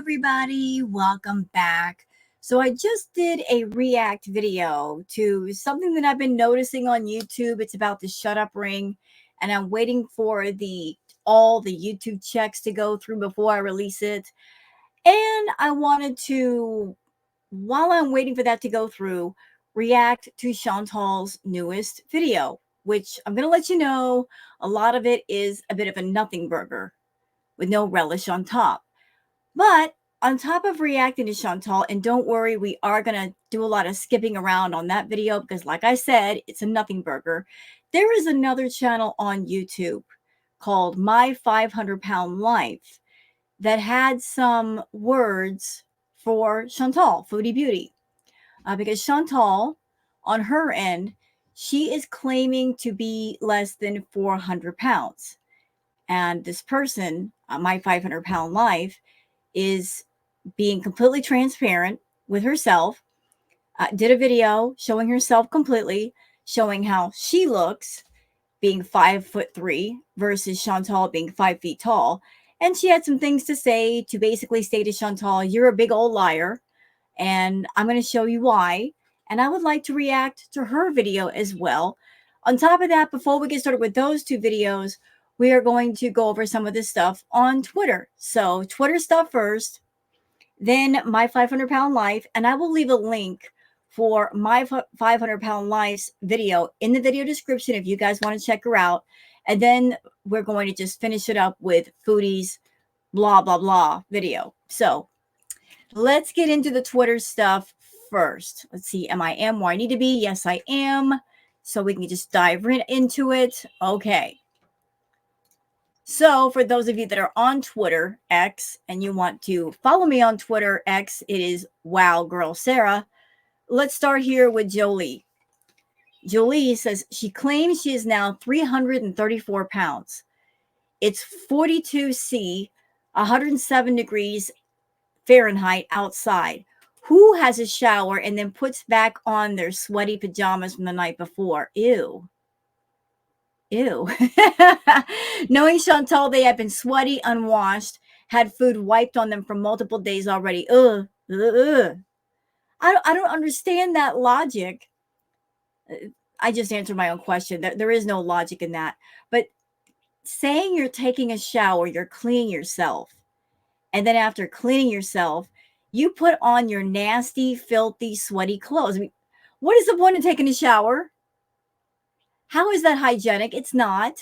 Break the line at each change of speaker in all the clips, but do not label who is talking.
everybody, welcome back. So I just did a react video to something that I've been noticing on YouTube. It's about the shut up ring, and I'm waiting for the all the YouTube checks to go through before I release it. And I wanted to, while I'm waiting for that to go through, react to Chantal's newest video, which I'm going to let you know a lot of it is a bit of a nothing burger with no relish on top. But on top of reacting to Chantal, and don't worry, we are going to do a lot of skipping around on that video because, like I said, it's a nothing burger. There is another channel on YouTube called My 500-Pound Life that had some words for Chantal, Foodie Beauty. Because Chantal, on her end, she is claiming to be less than 400 pounds. And this person, My 500-Pound Life, is being completely transparent with herself, did a video showing herself completely, showing how she looks being 5'3" versus Chantal being 5 feet tall. And she had some things to say to basically say to Chantal, you're a big old liar, and I'm going to show you why. And I would like to react to her video as well. On top of that, before we get started with those two videos, we are going to go over some of this stuff on Twitter. So Twitter stuff first, then My 500-Pound Life, and I will leave a link for My 500-Pound Life's video in the video description if you guys want to check her out. And then we're going to just finish it up with Foodie's blah, blah, blah video. So let's get into the Twitter stuff first. Let's see, am I where I need to be? Yes, I am. So we can just dive right into it. Okay. So for those of you that are on Twitter X and you want to follow me on Twitter X, it is Wow Girl Sarah. Let's start here with Jolie. Jolie says she claims she is now 334 pounds. It's 42°C, 107 degrees Fahrenheit outside. Who has a shower and then puts back on their sweaty pajamas from the night before? Ew. Ew. Knowing Chantal, they have been sweaty, unwashed, had food wiped on them for multiple days already. Ugh. Ugh. I don't understand that logic. I just answered my own question. There is no logic in that. But saying you're taking a shower, you're cleaning yourself, and then after cleaning yourself, you put on your nasty, filthy, sweaty clothes. I mean, what is the point of taking a shower? How is that hygienic? It's not.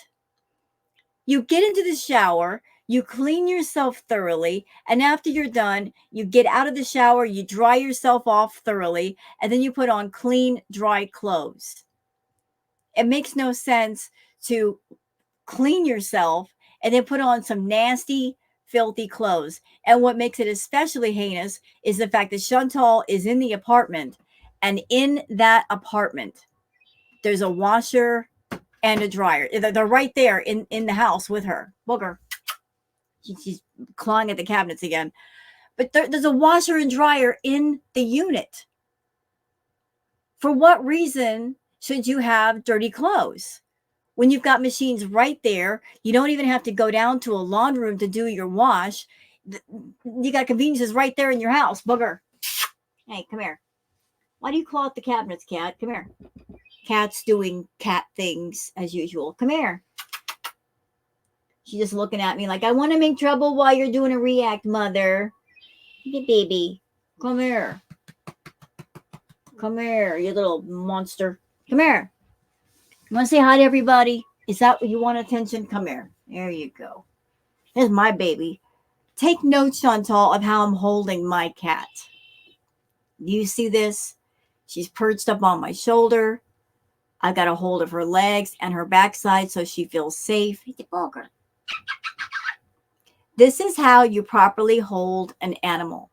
You get into the shower, you clean yourself thoroughly, and after you're done, you get out of the shower, you dry yourself off thoroughly, and then you put on clean, dry clothes. It makes no sense to clean yourself and then put on some nasty, filthy clothes. And what makes it especially heinous is the fact that Chantal is in the apartment, and in that apartment, there's a washer and a dryer. They're right there in the house with her. Booger. She's clawing at the cabinets again. But there's a washer and dryer in the unit. For what reason should you have dirty clothes? When you've got machines right there, you don't even have to go down to a laundry room to do your wash. You got conveniences right there in your house. Booger. Hey, come here. Why do you claw at the cabinets, cat? Come here. Cat's doing cat things as usual. Come here. She's just looking at me like, I want to make trouble while you're doing a react, mother. Hey, baby. Come here. Come here, you little monster. Come here. You want to say hi to everybody? Is that what you want attention? Come here. There you go. There's my baby. Take note, Chantal, of how I'm holding my cat. Do you see this? She's perched up on my shoulder. I got a hold of her legs and her backside so she feels safe. This is how you properly hold an animal.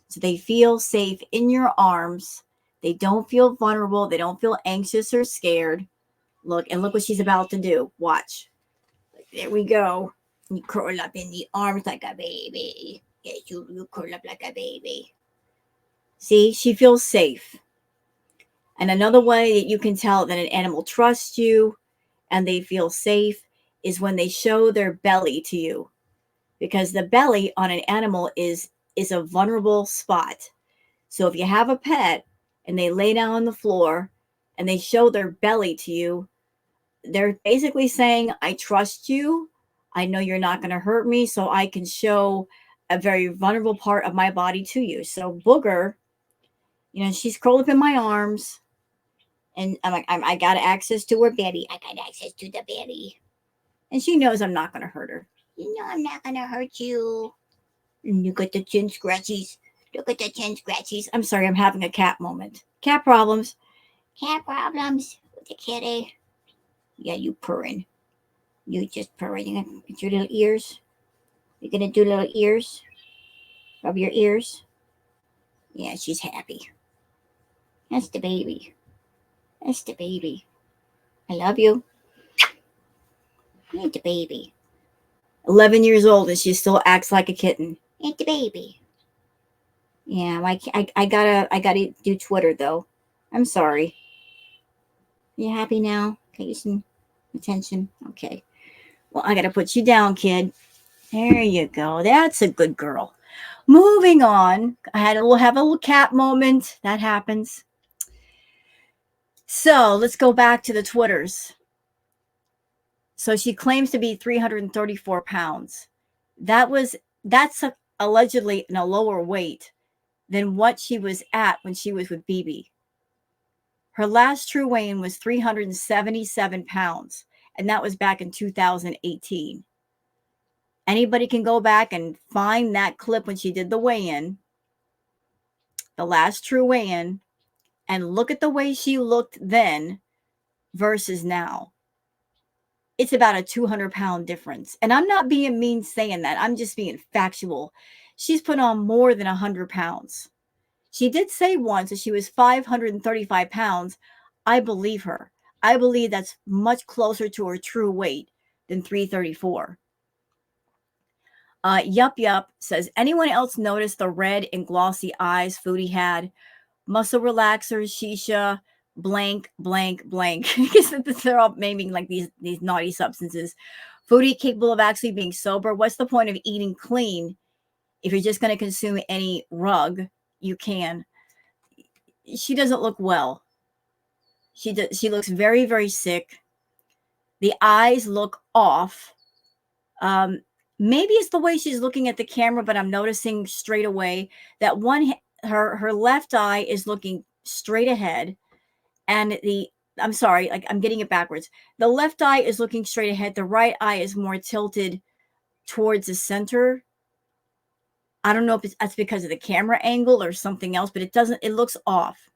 So they feel safe in your arms. They don't feel vulnerable. They don't feel anxious or scared. Look, and look what she's about to do. Watch. There we go. You curl up in the arms like a baby. Yes, you curl up like a baby. See, she feels safe. And another way that you can tell that an animal trusts you and they feel safe is when they show their belly to you. Because the belly on an animal is is a vulnerable spot. So if you have a pet and they lay down on the floor and they show their belly to you, they're basically saying, I trust you. I know you're not going to hurt me, so I can show a very vulnerable part of my body to you. So Booger, she's curled up in my arms, and I'm like, I got access to her belly. I got access to the belly. And she knows I'm not going to hurt her. I'm not going to hurt you. And you got the chin scratchies. Look at the chin scratchies. I'm sorry, I'm having a cat moment. Cat problems. Cat problems with the kitty. Yeah, you purring. You just purring. You gonna get your little ears? You're gonna do little ears? Rub your ears? Yeah, she's happy. That's the baby. That's the baby. I love you. Ain't the baby. 11 years old and she still acts like a kitten. Ain't the baby. Yeah, I gotta do Twitter though. I'm sorry. You happy now? Can you some attention? Okay. Well, I gotta put you down, kid. There you go. That's a good girl. Moving on. We'll have a little cat moment. That happens. So let's go back to the Twitters. So she claims to be 334 pounds. That's allegedly in a lower weight than what she was at when she was with BB. Her last true weigh-in was 377 pounds, and that was back in 2018. Anybody can go back and find that clip when she did the weigh-in, the last true weigh-in, and look at the way she looked then versus now. It's about a 200-pound difference. And I'm not being mean saying that. I'm just being factual. She's put on more than 100 pounds. She did say once that she was 535 pounds. I believe her. I believe that's much closer to her true weight than 334. Yup says, anyone else notice the red and glossy eyes Foodie had? Muscle relaxers, shisha, blank, blank, blank. Because they're all naming like these naughty substances. Foodie capable of actually being sober. What's the point of eating clean if you're just going to consume any rug you can? She doesn't look well. She looks very, very sick. The eyes look off. Maybe it's the way she's looking at the camera, but I'm noticing straight away that her left eye is looking straight ahead, and I'm sorry, like I'm getting it backwards. The left eye is looking straight ahead. The right eye is more tilted towards the center. I don't know if that's because of the camera angle or something else, but it looks off.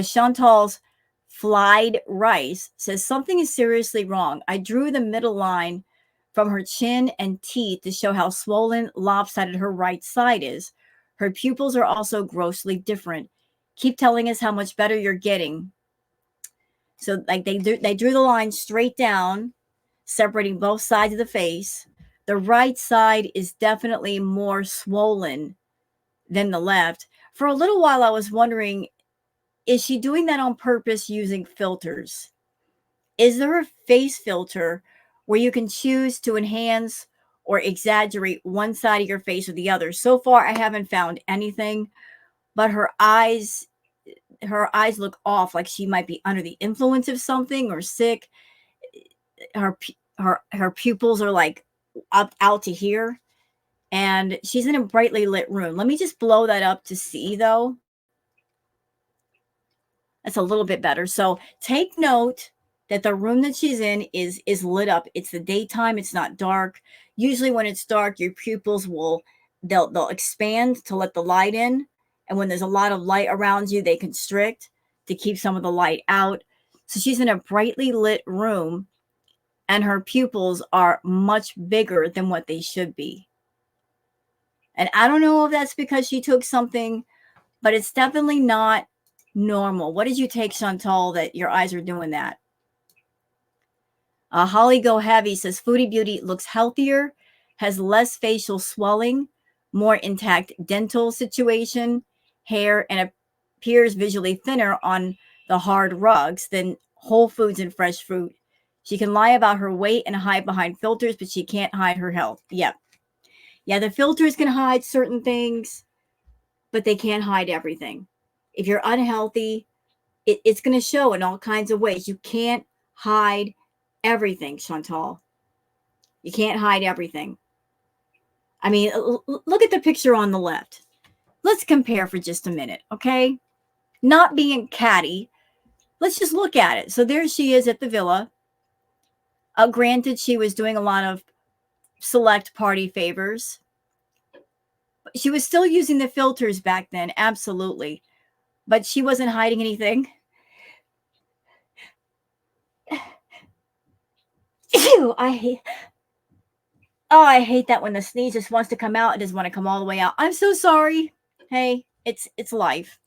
Chantal's Flied Rice says something is seriously wrong. I drew the middle line from her chin and teeth to show how swollen, lopsided her right side is. Her pupils are also grossly different. Keep telling us how much better you're getting. So like they drew the line straight down, separating both sides of the face. The right side is definitely more swollen than the left. For a little while, I was wondering, is she doing that on purpose using filters? Is there a face filter where you can choose to enhance or exaggerate one side of your face or the other? So far, I haven't found anything, but her eyes look off, like she might be under the influence of something or sick. Her pupils are like up out to here, and she's in a brightly lit room. Let me just blow that up to see, though. That's a little bit better. So take note that the room that she's in is lit up. It's the daytime. It's not dark. Usually when it's dark, your pupils they'll expand to let the light in. And when there's a lot of light around you, they constrict to keep some of the light out. So she's in a brightly lit room, and her pupils are much bigger than what they should be. And I don't know if that's because she took something, but it's definitely not normal. What did you take, Chantal, that your eyes are doing that? Holly Go Heavy says Foodie Beauty looks healthier, has less facial swelling, more intact dental situation, hair, and appears visually thinner on the hard rugs than Whole Foods and fresh fruit. She can lie about her weight and hide behind filters, but she can't hide her health. Yep. Yeah, the filters can hide certain things, but they can't hide everything. If you're unhealthy, it's going to show in all kinds of ways. You can't hide everything, Chantal. You can't hide everything. I mean, look at the picture on the left. Let's compare for just a minute, okay? Not being catty, let's just look at it. So there she is at the villa. Granted, she was doing a lot of select party favors. She was still using the filters back then, absolutely. But she wasn't hiding anything. Ew, I hate that when the sneeze just wants to come out. It doesn't want to come all the way out. I'm so sorry. Hey, it's life.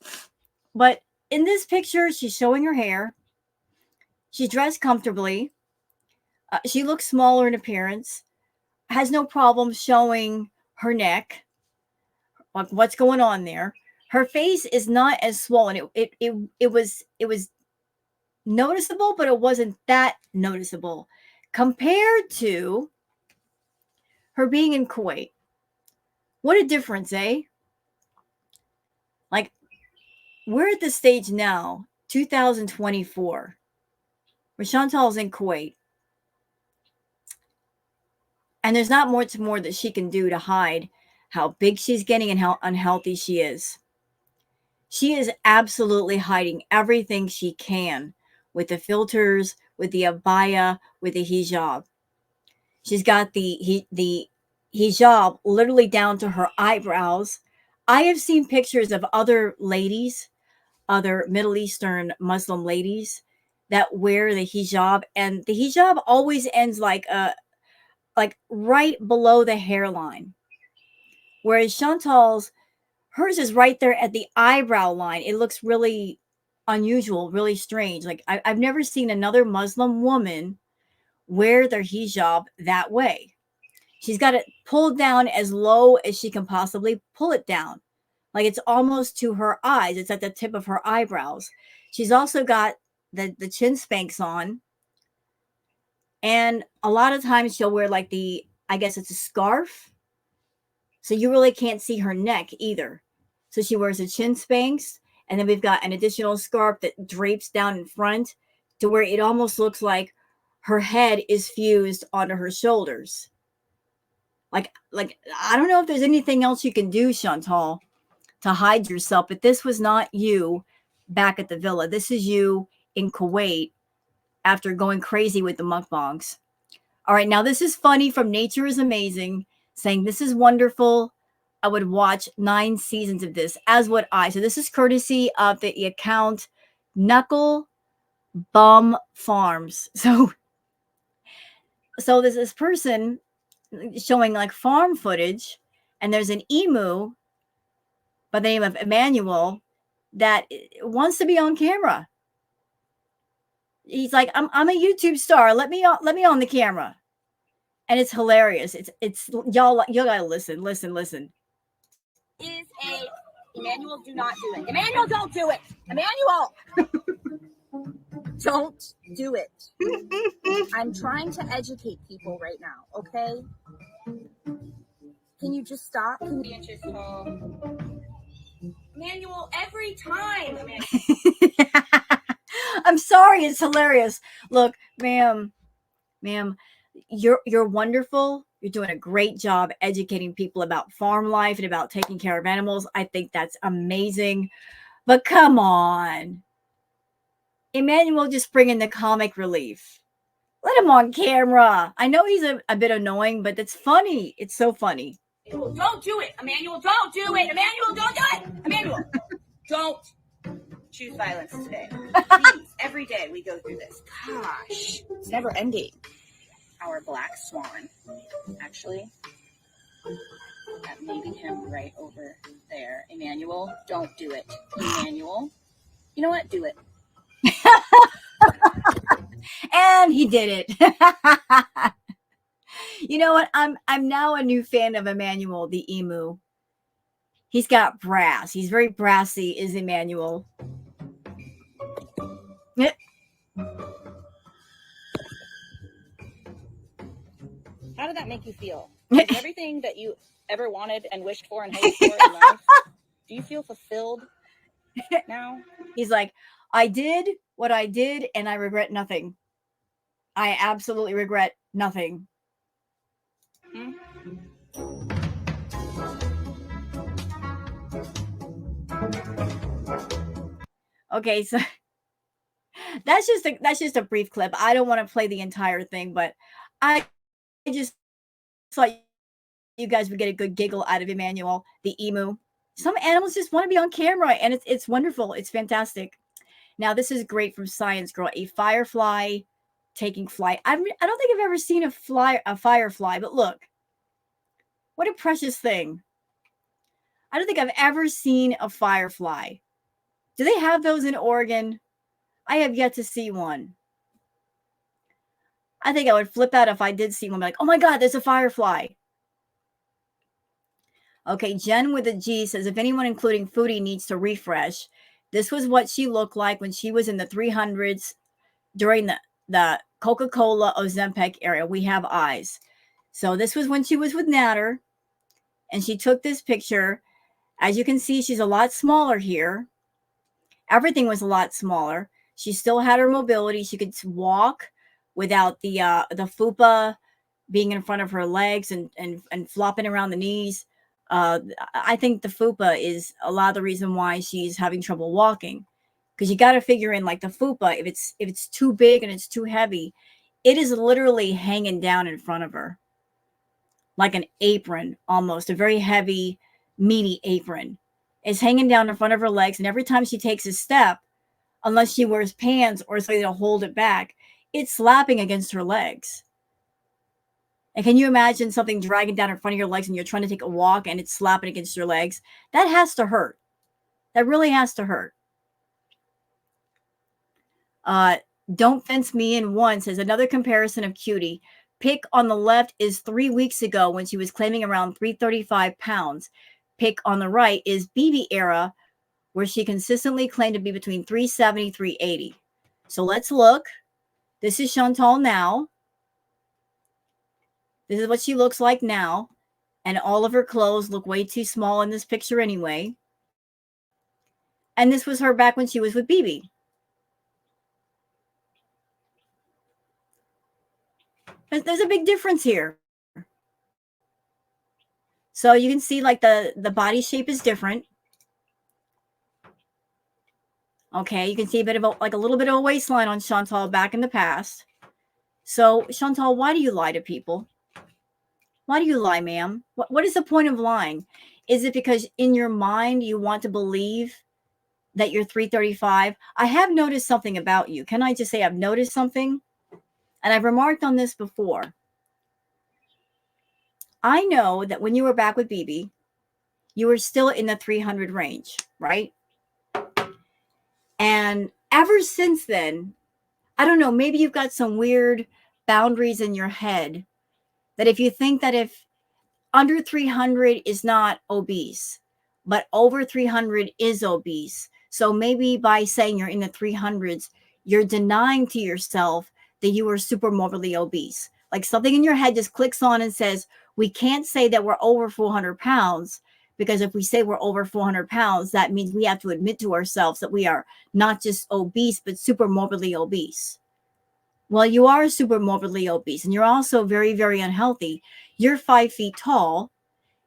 But in this picture, she's showing her hair. She's dressed comfortably. She looks smaller in appearance. Has no problem showing her neck. Like what's going on there? Her face is not as swollen. It was noticeable, but it wasn't that noticeable compared to her being in Kuwait. What a difference, eh? Like, we're at the stage now, 2024, where Chantal's in Kuwait. And there's not much more that she can do to hide how big she's getting and how unhealthy she is. She is absolutely hiding everything she can with the filters, with the abaya, with the hijab. She's got the hijab literally down to her eyebrows. I have seen pictures of other ladies, other Middle Eastern Muslim ladies that wear the hijab, and the hijab always ends like right below the hairline. Whereas Chantal's, hers is right there at the eyebrow line. It looks really unusual, really strange. Like I've never seen another Muslim woman wear their hijab that way. She's got it pulled down as low as she can possibly pull it down. Like it's almost to her eyes. It's at the tip of her eyebrows. She's also got the chin spanks on. And a lot of times she'll wear like I guess it's a scarf. So you really can't see her neck either. So she wears a chin spanks. And then we've got an additional scarf that drapes down in front to where it almost looks like her head is fused onto her shoulders. Like I don't know if there's anything else you can do, Chantal, to hide yourself, but this was not you back at the villa. This is you in Kuwait after going crazy with the mukbangs. All right, now this is funny from Nature is Amazing, saying this is wonderful. I would watch 9 seasons of this, as would I. So this is courtesy of the account Knuckle Bum Farms. So there's this person showing like farm footage, and there's an emu by the name of Emmanuel that wants to be on camera. He's like, I'm a YouTube star. Let me on the camera. And it's hilarious. It's y'all gotta listen.
Is Emmanuel, do not do it. Emmanuel, don't do it. Emmanuel, don't do it. I'm trying to educate people right now, okay? Can you just stop? Can you inches tall? Emmanuel, every time.
I'm sorry, it's hilarious. Look, ma'am, you're wonderful. You're doing a great job educating people about farm life and about taking care of animals. I think that's amazing. But come on. Emmanuel just bringing the comic relief. Let him on camera. I know he's a bit annoying, but it's funny. It's so funny.
Don't do it. Emmanuel, don't do it. Emmanuel, don't do it. Emmanuel, don't choose violence today. Please, every day we go through this. Gosh, it's never ending. Our black swan, actually. That may be him right over there. Emmanuel, don't do it. Emmanuel, you know what? Do it.
And he did it. You know what? I'm now a new fan of Emmanuel, the emu. He's got brass. He's very brassy, is Emmanuel.
How did that make you feel? Is everything that you ever wanted and wished for and hoped for in life? Do you feel fulfilled now?
He's like, I did what I did and I regret nothing. I absolutely regret nothing.
Hmm?
Okay, so that's just a brief clip. I don't want to play the entire thing, but I just thought you guys would get a good giggle out of Emmanuel, the emu. Some animals just want to be on camera, and it's wonderful. It's fantastic. Now, this is great from Science Girl. A firefly taking flight. I don't think I've ever seen a firefly, but look, what a precious thing. I don't think I've ever seen a firefly. Do they have those in Oregon? I have yet to see one. I think I would flip out if I did see one. Like, oh my God, there's a firefly. Okay, Jen with a G says, if anyone, including Foodie, needs to refresh, this was what she looked like when she was in the 300s during the Coca-Cola Ozempic era. We have eyes. So this was when she was with Natter, and she took this picture. As you can see, she's a lot smaller here. Everything was a lot smaller. She still had her mobility. She could walk without the fupa being in front of her legs and flopping around the knees. I think the fupa is a lot of the reason why she's having trouble walking, because you got to figure in, like, the fupa, if it's too big and it's too heavy, it is literally hanging down in front of her like an apron, almost a very heavy, meaty apron. It's hanging down in front of her legs, and every time she takes a step, unless she wears pants or something to hold it back, it's slapping against her legs. And can you imagine something dragging down in front of your legs and you're trying to take a walk and it's slapping against your legs? That has to hurt. That really has to hurt. Don't Fence Me In One says, another comparison of Cutie. Pic on the left is 3 weeks ago when she was claiming around 335 pounds. Pic on the right is BB era, where she consistently claimed to be between 370, 380. So let's look. This is Chantal now. This is what she looks like now. And all of her clothes look way too small in this picture anyway. And this was her back when she was with BB. There's a big difference here. So you can see, like, the body shape is different. Okay, you can see a bit of a little bit of a waistline on Chantal back in the past. So Chantal, why do you lie to people? Why do you lie, ma'am? What is the point of lying? Is it because in your mind you want to believe that you're 335? I have noticed something about you. Can I just say I've noticed something? And I've remarked on this before. I know that when you were back with BB, you were still in the 300 range, right? And ever since then, I don't know, maybe you've got some weird boundaries in your head that if you think that if under 300 is not obese, but over 300 is obese. So maybe by saying you're in the 300s, you're denying to yourself that you are super morbidly obese. Like something in your head just clicks on and says, we can't say that we're over 400 pounds, because if we say we're over 400 pounds, that means we have to admit to ourselves that we are not just obese, but super morbidly obese. Well, you are super morbidly obese, and you're also very, very unhealthy. You're 5 feet tall.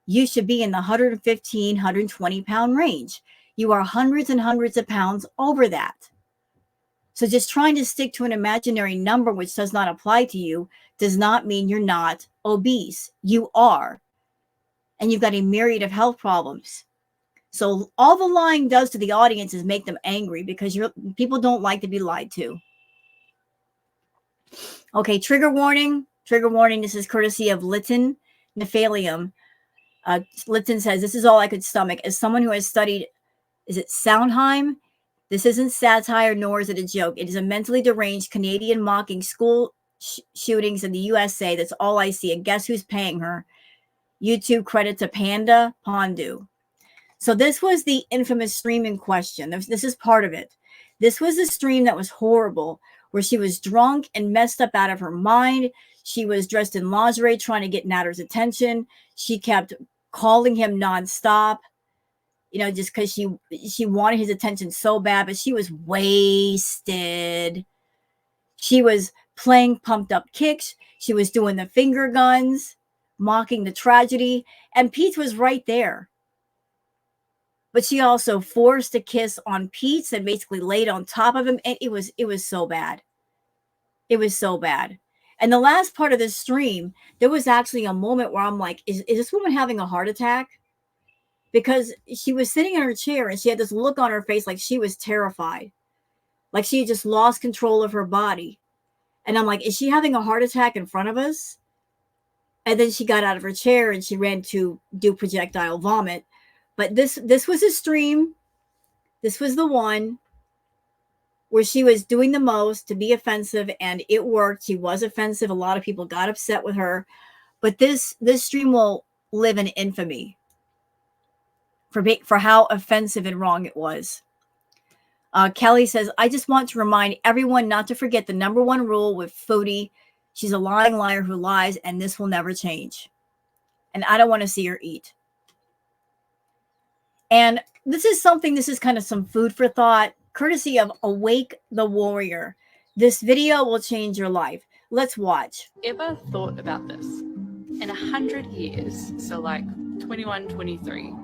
You should be in the 115, 120 pound range. You are hundreds and hundreds of pounds over that. So just trying to stick to an imaginary number which does not apply to you does not mean you're not obese. You are. And you've got a myriad of health problems. So all the lying does to the audience is make them angry, because people don't like to be lied to. Okay, trigger warning. Trigger warning. This is courtesy of Lytton Nephalium. Lytton says, this is all I could stomach. As someone who has studied, is it Sondheim? This isn't satire, nor is it a joke. It is a mentally deranged Canadian mocking school shootings in the USA. That's all I see. And guess who's paying her? YouTube credit to Panda Pondu. So this was the infamous stream in question. This is part of it. This was a stream that was horrible, where she was drunk and messed up out of her mind. She was dressed in lingerie trying to get Natter's attention. She kept calling him nonstop, just because she wanted his attention so bad, but she was wasted. She was playing pumped up kicks. She was doing the finger guns, mocking the tragedy, and Pete was right there. But she also forced a kiss on Pete's and basically laid on top of him. And it was so bad. It was so bad. And the last part of the stream, there was actually a moment where I'm like, is this woman having a heart attack? Because she was sitting in her chair and she had this look on her face like she was terrified. Like she had just lost control of her body. And I'm like, is she having a heart attack in front of us? And then she got out of her chair and she ran to do projectile vomit. But this was a stream. This was the one where she was doing the most to be offensive, and it worked. She was offensive. A lot of people got upset with her. But this stream will live in infamy for how offensive and wrong it was. Kelly says, I just want to remind everyone not to forget the number one rule with Fraudy. She's a lying liar who lies, and this will never change. And I don't want to see her eat. And this is kind of some food for thought, courtesy of Awake the Warrior. This video will change your life. Let's watch.
Ever thought about this? In 100 years, so like 21, 23,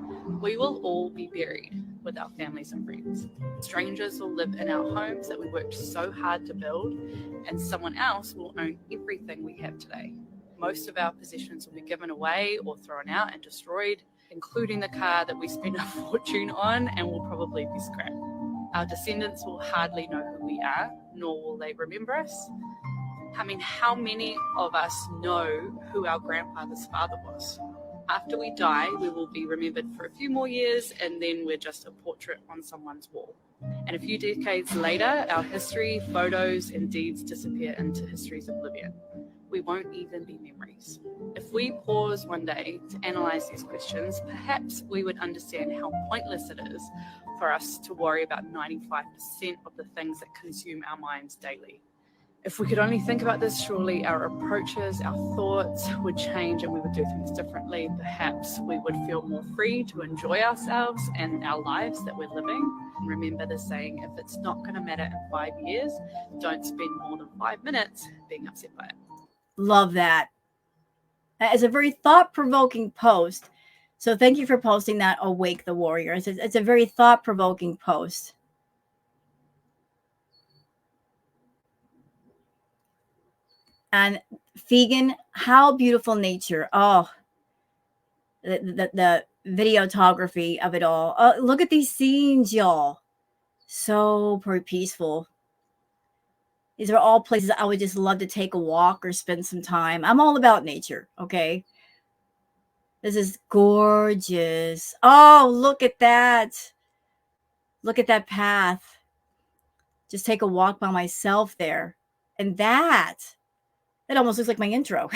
we will all be buried with our families and friends. Strangers will live in our homes that we worked so hard to build, and someone else will own everything we have today. Most of our possessions will be given away or thrown out and destroyed, including the car that we spent a fortune on and will probably be scrapped. Our descendants will hardly know who we are, nor will they remember us. I mean, how many of us know who our grandfather's father was? After we die, we will be remembered for a few more years, and then we're just a portrait on someone's wall. And a few decades later, our history, photos, and deeds disappear into history's oblivion. We won't even be memories. If we pause one day to analyze these questions, perhaps we would understand how pointless it is for us to worry about 95% of the things that consume our minds daily. If we could only think about this, surely our approaches, our thoughts would change, and we would do things differently. Perhaps we would feel more free to enjoy ourselves and our lives that we're living. And remember the saying, if it's not going to matter in 5 years, don't spend more than 5 minutes being upset by it.
Love that. It's a very thought-provoking post. So thank you for posting that, Awake the Warrior. It's a very thought-provoking post. And Fegan, how beautiful nature. Oh, the videography of it all. Oh, look at these scenes, y'all. So peaceful. These are all places I would just love to take a walk or spend some time. I'm all about nature, okay? This is gorgeous. Oh, look at that. Look at that path. Just take a walk by myself there. And that almost looks like my intro.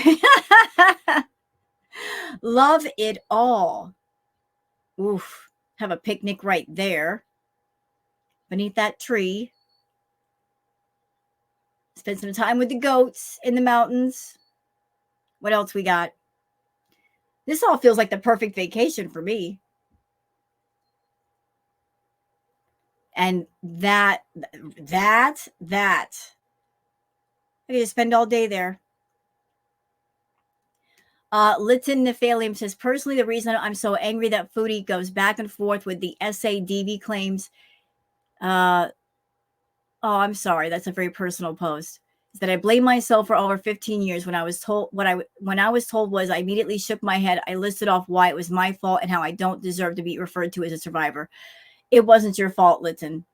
Love it all. Oof. Have a picnic right there. Beneath that tree. Spend some time with the goats in the mountains. What else we got? This all feels like the perfect vacation for me. And that. I could just spend all day there. Lytton Nephalium says, personally, the reason I'm so angry that Fraudy goes back and forth with the SADV claims. Oh, I'm sorry. That's a very personal post. Is that I blame myself for over 15 years. When I was told when I was told was I immediately shook my head. I listed off why it was my fault and how I don't deserve to be referred to as a survivor. It wasn't your fault, Lytton.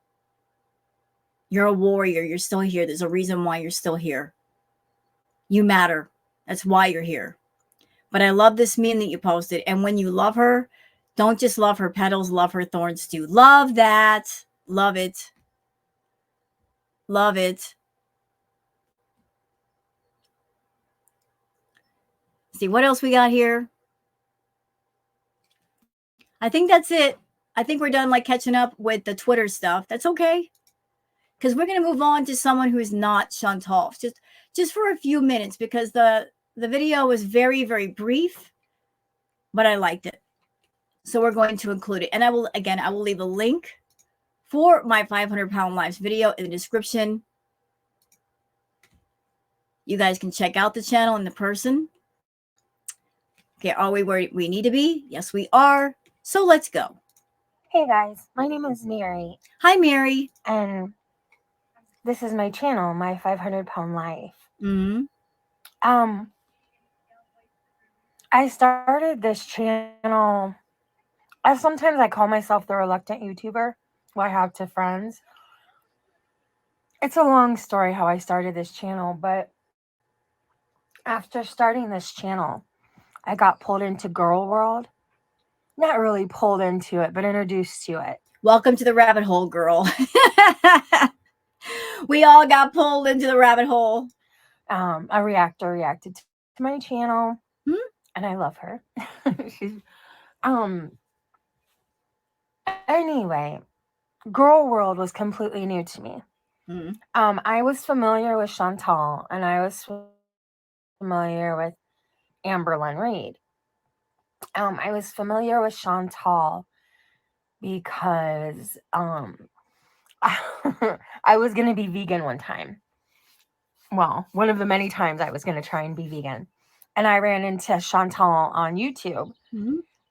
You're a warrior. You're still here. There's a reason why you're still here. You matter. That's why you're here. But I love this meme that you posted. And when you love her, don't just love her petals, love her thorns too. Love that. Love it. Love it. See what else we got here. I think that's it. I think we're done like catching up with the Twitter stuff. That's okay. Because we're going to move on to someone who is not Chantal. Just for a few minutes, because the video was very, very brief, but I liked it. So we're going to include it. And I will leave a link for my 500-pound lives video in the description. You guys can check out the channel and the person. Okay, are we where we need to be? Yes, we are. So let's go.
Hey guys, my name is Mary,
Hi, Mary.
and this is my channel, My 500-Pound Life.
Mm-hmm.
I started this channel, as sometimes I call myself the reluctant YouTuber, who I have to friends. It's a long story how I started this channel, but after starting this channel, I got pulled into girl world. Not really pulled into it, but introduced to it.
Welcome to the rabbit hole, girl. We all got pulled into the rabbit hole.
A reactor reacted to my channel, and I love her. She's anyway, girl world was completely new to me. I was familiar with Chantal, and I was familiar with Amber Lynn Reed. I was familiar with Chantal because I was going to be vegan one time. Well, one of the many times I was going to try and be vegan. And I ran into Chantal on YouTube.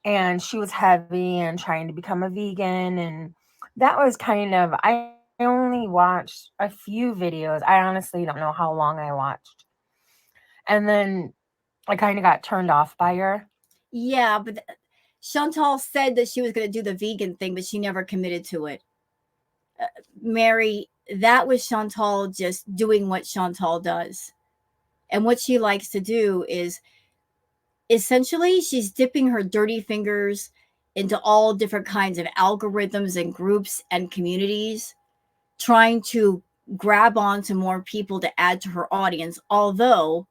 And she was heavy and trying to become a vegan. And that was kind of, I only watched a few videos. I honestly don't know how long I watched. And then I kind of got turned off by her.
Yeah, but Chantal said that she was going to do the vegan thing, but she never committed to it. Mary, that was Chantal just doing what Chantal does. And what she likes to do is essentially she's dipping her dirty fingers into all different kinds of algorithms and groups and communities, trying to grab onto more people to add to her audience. Although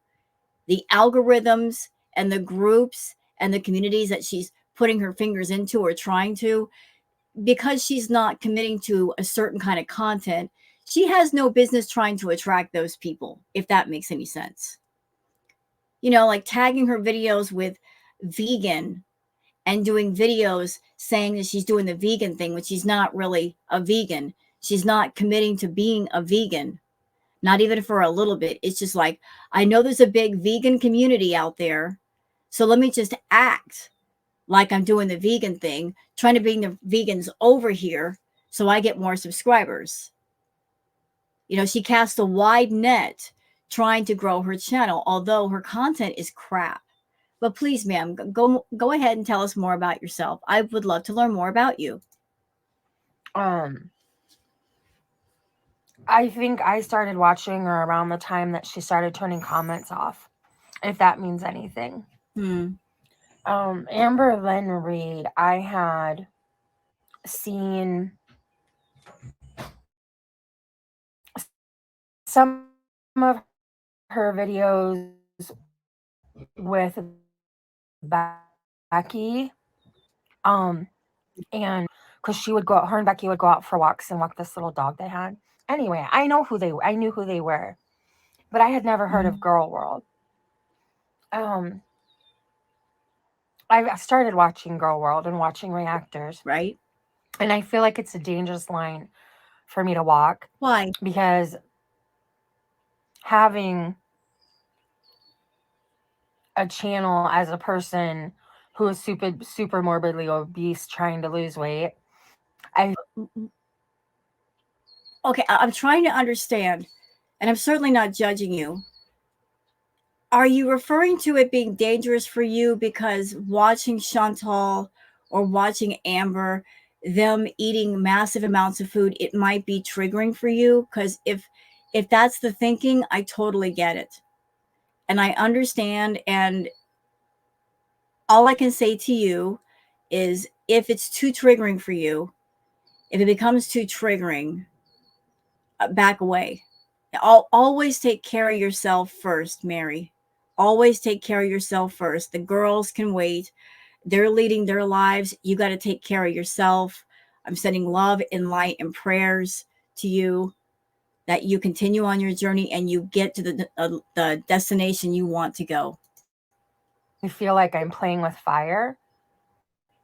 the algorithms and the groups and the communities that she's putting her fingers into or trying to, because she's not committing to a certain kind of content, she has no business trying to attract those people, if that makes any sense. Like tagging her videos with vegan and doing videos saying that she's doing the vegan thing, when she's not really a vegan. She's not committing to being a vegan, not even for a little bit. It's just like, I know there's a big vegan community out there, so let me just act like I'm doing the vegan thing, trying to bring the vegans over here so I get more subscribers. She cast a wide net trying to grow her channel, although her content is crap. But please, ma'am, go ahead and tell us more about yourself. I would love to learn more about you.
I think I started watching her around the time that she started turning comments off, if that means anything. Amber Lynn Reed, I had seen some of her videos with Becky, and because she would her and Becky would go out for walks and walk this little dog they had. Anyway, I knew who they were, but I had never heard of Girl World. I started watching Girl World and watching reactors.
Right.
And I feel like it's a dangerous line for me to walk.
Why?
Because having a channel as a person who is super morbidly obese trying to lose weight,
okay, I'm trying to understand, and I'm certainly not judging you. Are you referring to it being dangerous for you because watching Chantal or watching Amber, them eating massive amounts of food, it might be triggering for you? Because if that's the thinking, I totally get it. And I understand. And all I can say to you is, if it's too triggering for you, if it becomes too triggering, back away. Always take care of yourself first, Mary. Always take care of yourself first. The girls can wait. They're leading their lives. You got to take care of yourself. I'm sending love and light and prayers to you, that you continue on your journey and you get to the destination you want to go.
I feel like I'm playing with fire.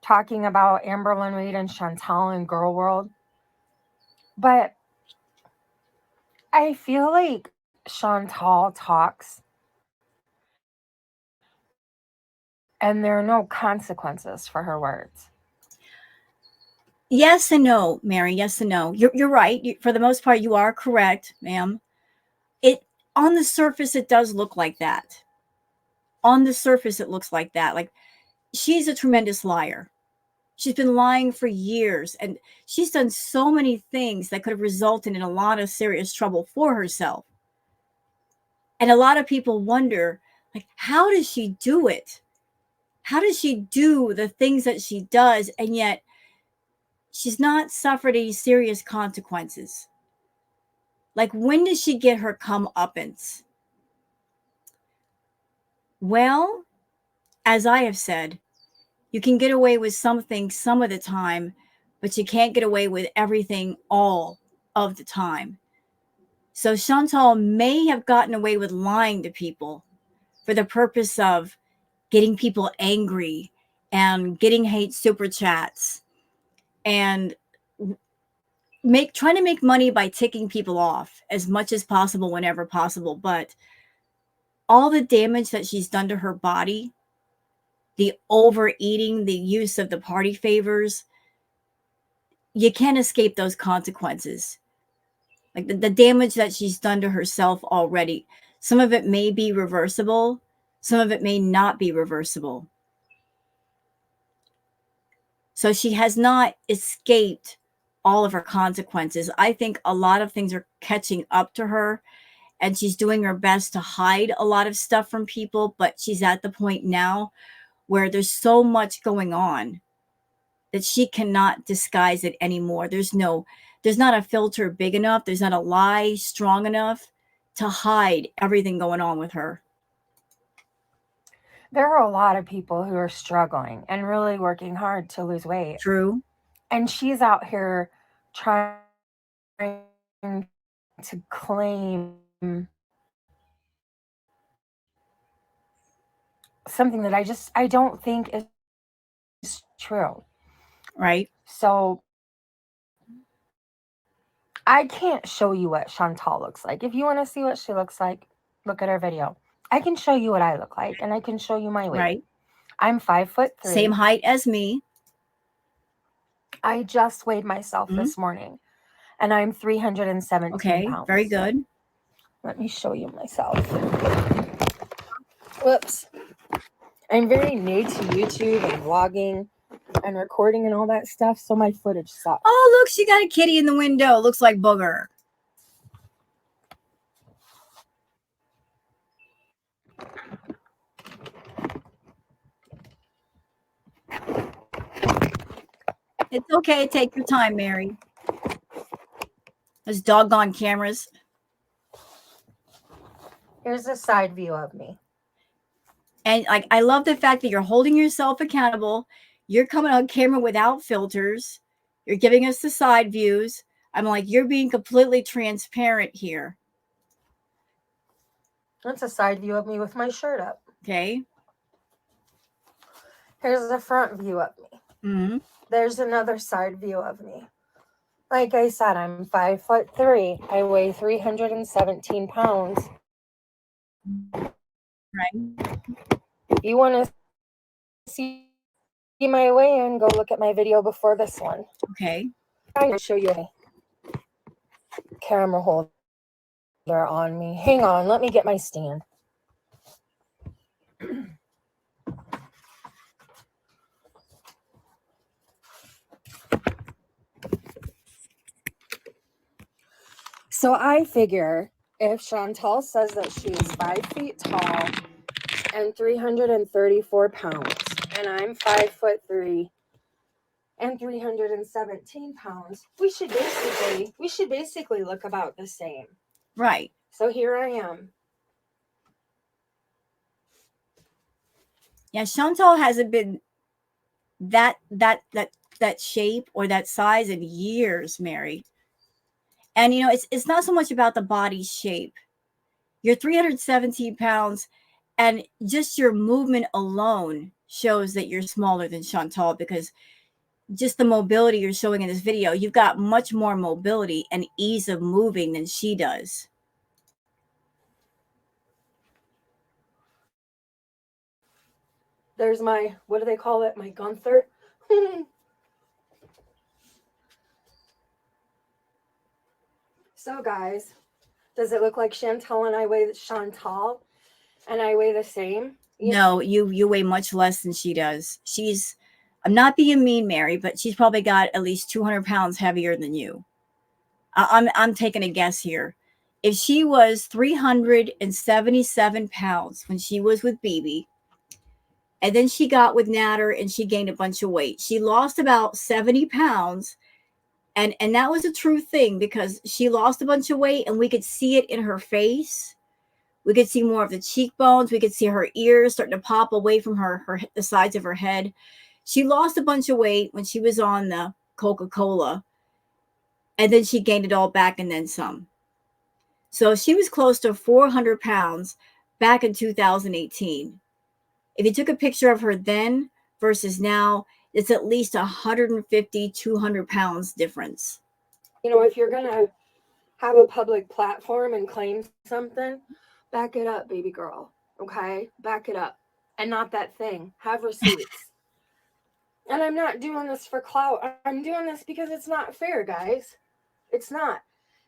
talking about Amberlyn Reed and Chantal in Girl World. But I feel like Chantal talks and there are no consequences for her words.
Yes and no, Mary. Yes and no. You're right. For the most part, you are correct, ma'am. It on the surface, it does look like that. On the surface, it looks like that. Like she's a tremendous liar. She's been lying for years, and she's done so many things that could have resulted in a lot of serious trouble for herself. And a lot of people wonder, like, how does she do it? How does she do the things that she does, and yet she's not suffered any serious consequences? Like, when does she get her comeuppance? Well, as I have said, you can get away with something some of the time, but you can't get away with everything all of the time. So Chantal may have gotten away with lying to people for the purpose of getting people angry and getting hate super chats and trying to make money by ticking people off as much as possible whenever possible. But all the damage that she's done to her body, the overeating, the use of the party favors, you can't escape those consequences. Like the damage that she's done to herself already. Some of it may be reversible, some of it may not be reversible. So she has not escaped all of her consequences. I think a lot of things are catching up to her, and she's doing her best to hide a lot of stuff from people, but she's at the point now where there's so much going on that she cannot disguise it anymore. There's not a filter big enough, there's not a lie strong enough to hide everything going on with her.
There are a lot of people who are struggling and really working hard to lose weight.
True.
And she's out here trying to claim something that I don't think is true.
Right.
So I can't show you what Chantal looks like. If you want to see what she looks like, look at her video. I can show you what I look like, and I can show you my weight.
Right.
I'm 5'3".
Same height as me.
I just weighed myself this morning, and I'm 317 pounds.
Very good.
Let me show you myself. Whoops. I'm very new to YouTube and vlogging and recording and all that stuff, so my footage sucks.
Oh, look, she got a kitty in the window. Looks like Booger. It's okay. Take your time, Mary. Those doggone cameras.
Here's a side view of me.
And like, I love the fact that you're holding yourself accountable. You're coming on camera without filters. You're giving us the side views. I'm like, you're being completely transparent here.
That's a side view of me with my shirt up.
Okay.
Here's the front view of me.
Mm-hmm.
There's another side view of me. Like I said, I'm 5'3". I weigh 317 pounds.
Right.
If you want to see my weigh-in, go look at my video before this one.
Okay.
I'm going to show you a camera holder on me. Hang on, let me get my stand. So I figure if Chantal says that she is 5 feet tall and 334 pounds, and I'm 5'3" and 317 pounds, we should basically look about the same.
Right.
So here I am.
Yeah, Chantal hasn't been that shape or that size in years, Mary. And you know, it's not so much about the body shape. You're 317 pounds, and just your movement alone shows that you're smaller than Chantal, because just the mobility you're showing in this video, you've got much more mobility and ease of moving than she does.
There's my, what do they call it? My Gunther. So guys, does it look like Chantal and I weigh the same?
No, you weigh much less than she does. I'm not being mean, Mary, but she's probably got at least 200 pounds heavier than you. I'm taking a guess here. If she was 377 pounds when she was with BB, and then she got with Natter and she gained a bunch of weight, she lost about 70 pounds. And that was a true thing, because she lost a bunch of weight and we could see it in her face. We could see more of the cheekbones. We could see her ears starting to pop away from the sides of her head. She lost a bunch of weight when she was on the Coca-Cola, and then she gained it all back and then some. So she was close to 400 pounds back in 2018. If you took a picture of her then versus now, it's at least 150, 200 pounds difference.
You know, if you're going to have a public platform and claim something, back it up, baby girl. Okay? Back it up. And not that thing. Have receipts. And I'm not doing this for clout. I'm doing this because it's not fair, guys. It's not.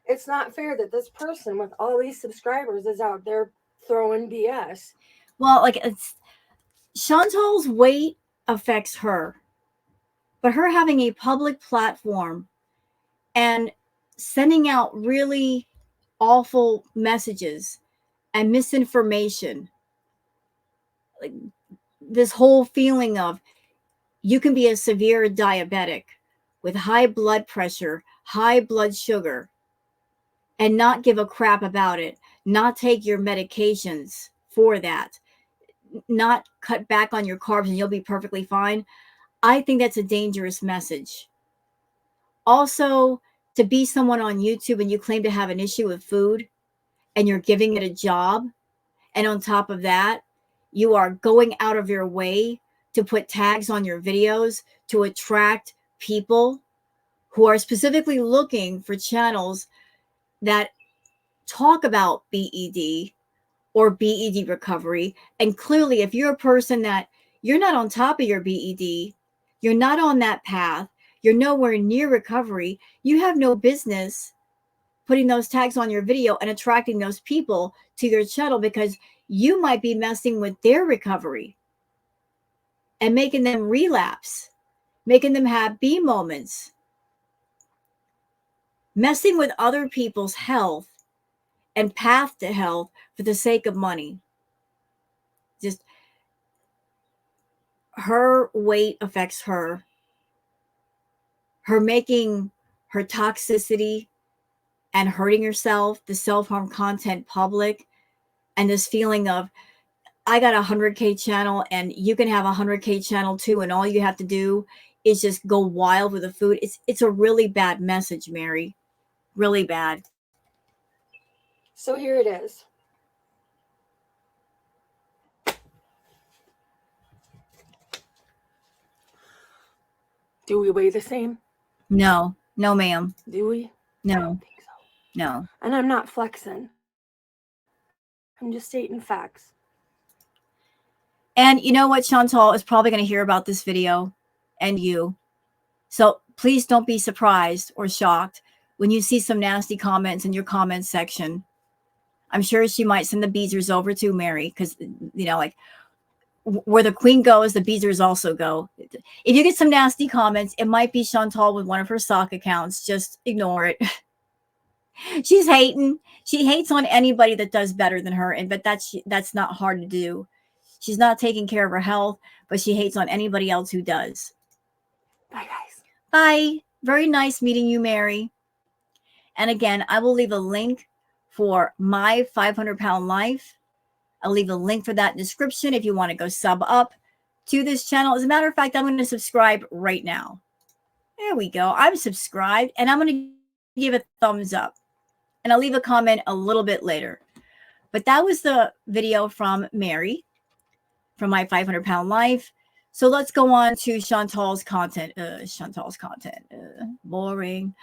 It's not fair that this person with all these subscribers is out there throwing BS.
Well, like, Chantal's weight affects her. But her having a public platform and sending out really awful messages and misinformation, like this whole feeling of you can be a severe diabetic with high blood pressure, high blood sugar, and not give a crap about it, not take your medications for that, not cut back on your carbs and you'll be perfectly fine. I think that's a dangerous message. Also, to be someone on YouTube and you claim to have an issue with food and you're giving it a job, and on top of that, you are going out of your way to put tags on your videos to attract people who are specifically looking for channels that talk about BED or BED recovery. And clearly, if you're a person that you're not on top of your BED, you're not on that path, you're nowhere near recovery, you have no business putting those tags on your video and attracting those people to your channel, because you might be messing with their recovery and making them relapse, making them have B moments, messing with other people's health and path to health for the sake of money. Just her weight affects her. Her making her toxicity and hurting herself, the self-harm content public, and this feeling of, I got a 100K channel and you can have a 100K channel too, and all you have to do is just go wild with the food. It's a really bad message, Mary. Really bad.
So here it is. Do we weigh the same?
No, ma'am.
Do we?
No.
I don't think so.
No.
And I'm not flexing. I'm just stating facts.
And you know what? Chantal is probably going to hear about this video, and you. So please don't be surprised or shocked when you see some nasty comments in your comment section. I'm sure she might send the Beezers over to Mary, because, you know, like, where the queen goes, the Beezers also go. If you get some nasty comments, it might be Chantal with one of her sock accounts. Just ignore it. She's hating. She hates on anybody that does better than her, but that's not hard to do. She's not taking care of her health, but she hates on anybody else who does.
Bye, guys.
Bye. Very nice meeting you, Mary. And again, I will leave a link for my 500-pound life. I'll leave a link for that in the description if you want to go sub up to this channel. As a matter of fact, I'm going to subscribe right now. There we go. I'm subscribed, and I'm going to give a thumbs up. And I'll leave a comment a little bit later. But that was the video from Mary from my 500-pound life. So let's go on to Chantal's content. Boring.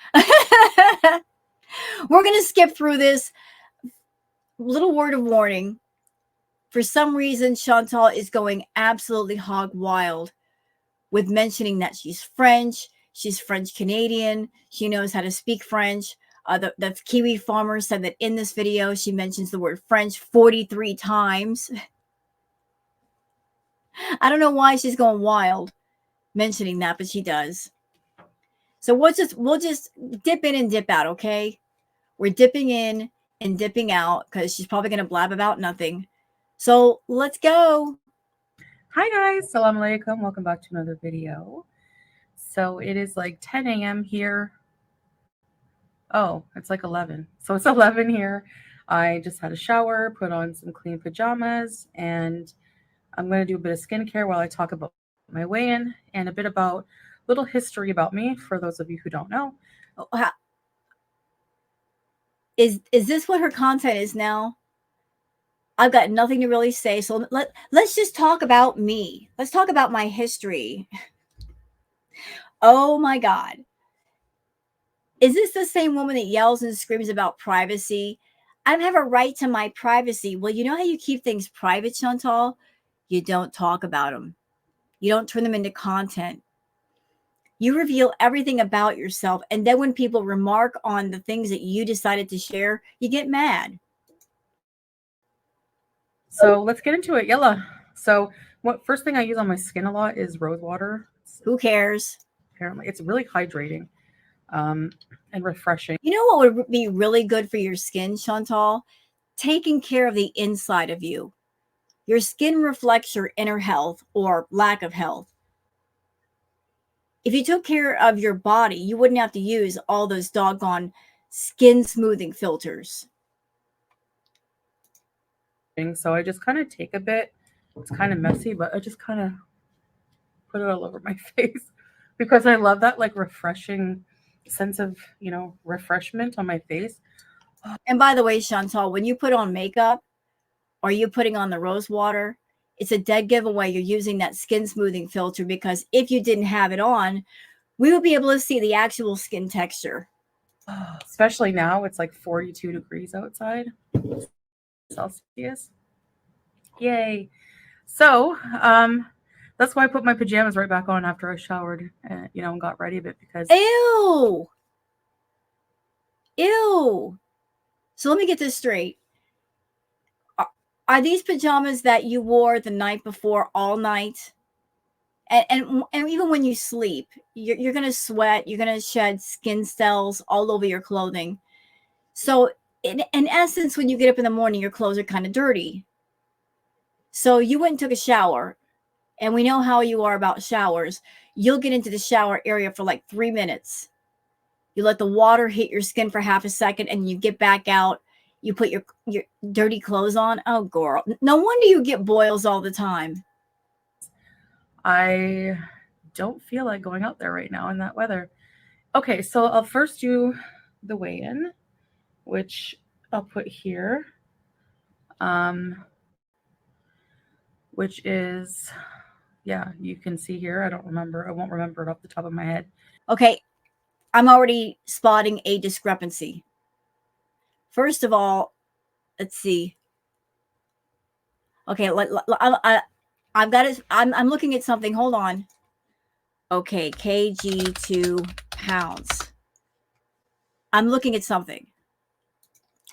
We're going to skip through this. Little word of warning. For some reason, Chantal is going absolutely hog wild with mentioning that she's French Canadian, she knows how to speak French. The Kiwi farmer said that in this video, she mentions the word French 43 times. I don't know why she's going wild mentioning that, but she does. So we'll just dip in and dip out, okay? We're dipping in and dipping out because she's probably going to blab about nothing. So let's go.
Hi guys, Salam Alaikum. Welcome back to another video. So it is like 10 a.m. here. Oh, it's like 11. So it's 11 here. I just had a shower, put on some clean pajamas, and I'm going to do a bit of skincare while I talk about my weigh-in and a bit about little history about me for those of you who don't know.
Is this what her content is now? I've got nothing to really say, so let's just talk about me. Let's talk about my history. Oh my God. Is this the same woman that yells and screams about privacy? I have a right to my privacy. Well, you know how you keep things private, Chantal? You don't talk about them. You don't turn them into content. You reveal everything about yourself, and then when people remark on the things that you decided to share, you get mad.
So let's get into it. Yalla. So first thing I use on my skin a lot is rose water.
Who cares?
Apparently, it's really hydrating and refreshing.
You know what would be really good for your skin, Chantal? Taking care of the inside of you. Your skin reflects your inner health or lack of health. If you took care of your body, you wouldn't have to use all those doggone skin smoothing filters.
So I just kind of take a bit. It's kind of messy, but I just kind of put it all over my face because I love that like refreshing sense of, refreshment on my face.
And by the way, Chantal, when you put on makeup or you putting on the rose water, it's a dead giveaway you're using that skin smoothing filter, because if you didn't have it on, we would be able to see the actual skin texture.
Especially now, it's like 42 degrees outside Celsius. Yay. So, that's why I put my pajamas right back on after I showered and, and got ready a bit because...
Ew. So let me get this straight. Are these pajamas that you wore the night before all night? And even when you sleep, you're going to sweat, you're going to shed skin cells all over your clothing. So in essence, when you get up in the morning, your clothes are kind of dirty. So you went and took a shower, and we know how you are about showers. You'll get into the shower area for like 3 minutes. You let the water hit your skin for half a second, and you get back out. You put your dirty clothes on. Oh, girl. No wonder you get boils all the time.
I don't feel like going out there right now in that weather. Okay, so I'll first do the weigh-in, which I'll put here, which is, yeah, you can see here. I won't remember it off the top of my head.
Okay, I'm already spotting a discrepancy. First of all, let's see. Okay, I've got it. I'm looking at something. Hold on. Okay, kg to pounds. I'm looking at something.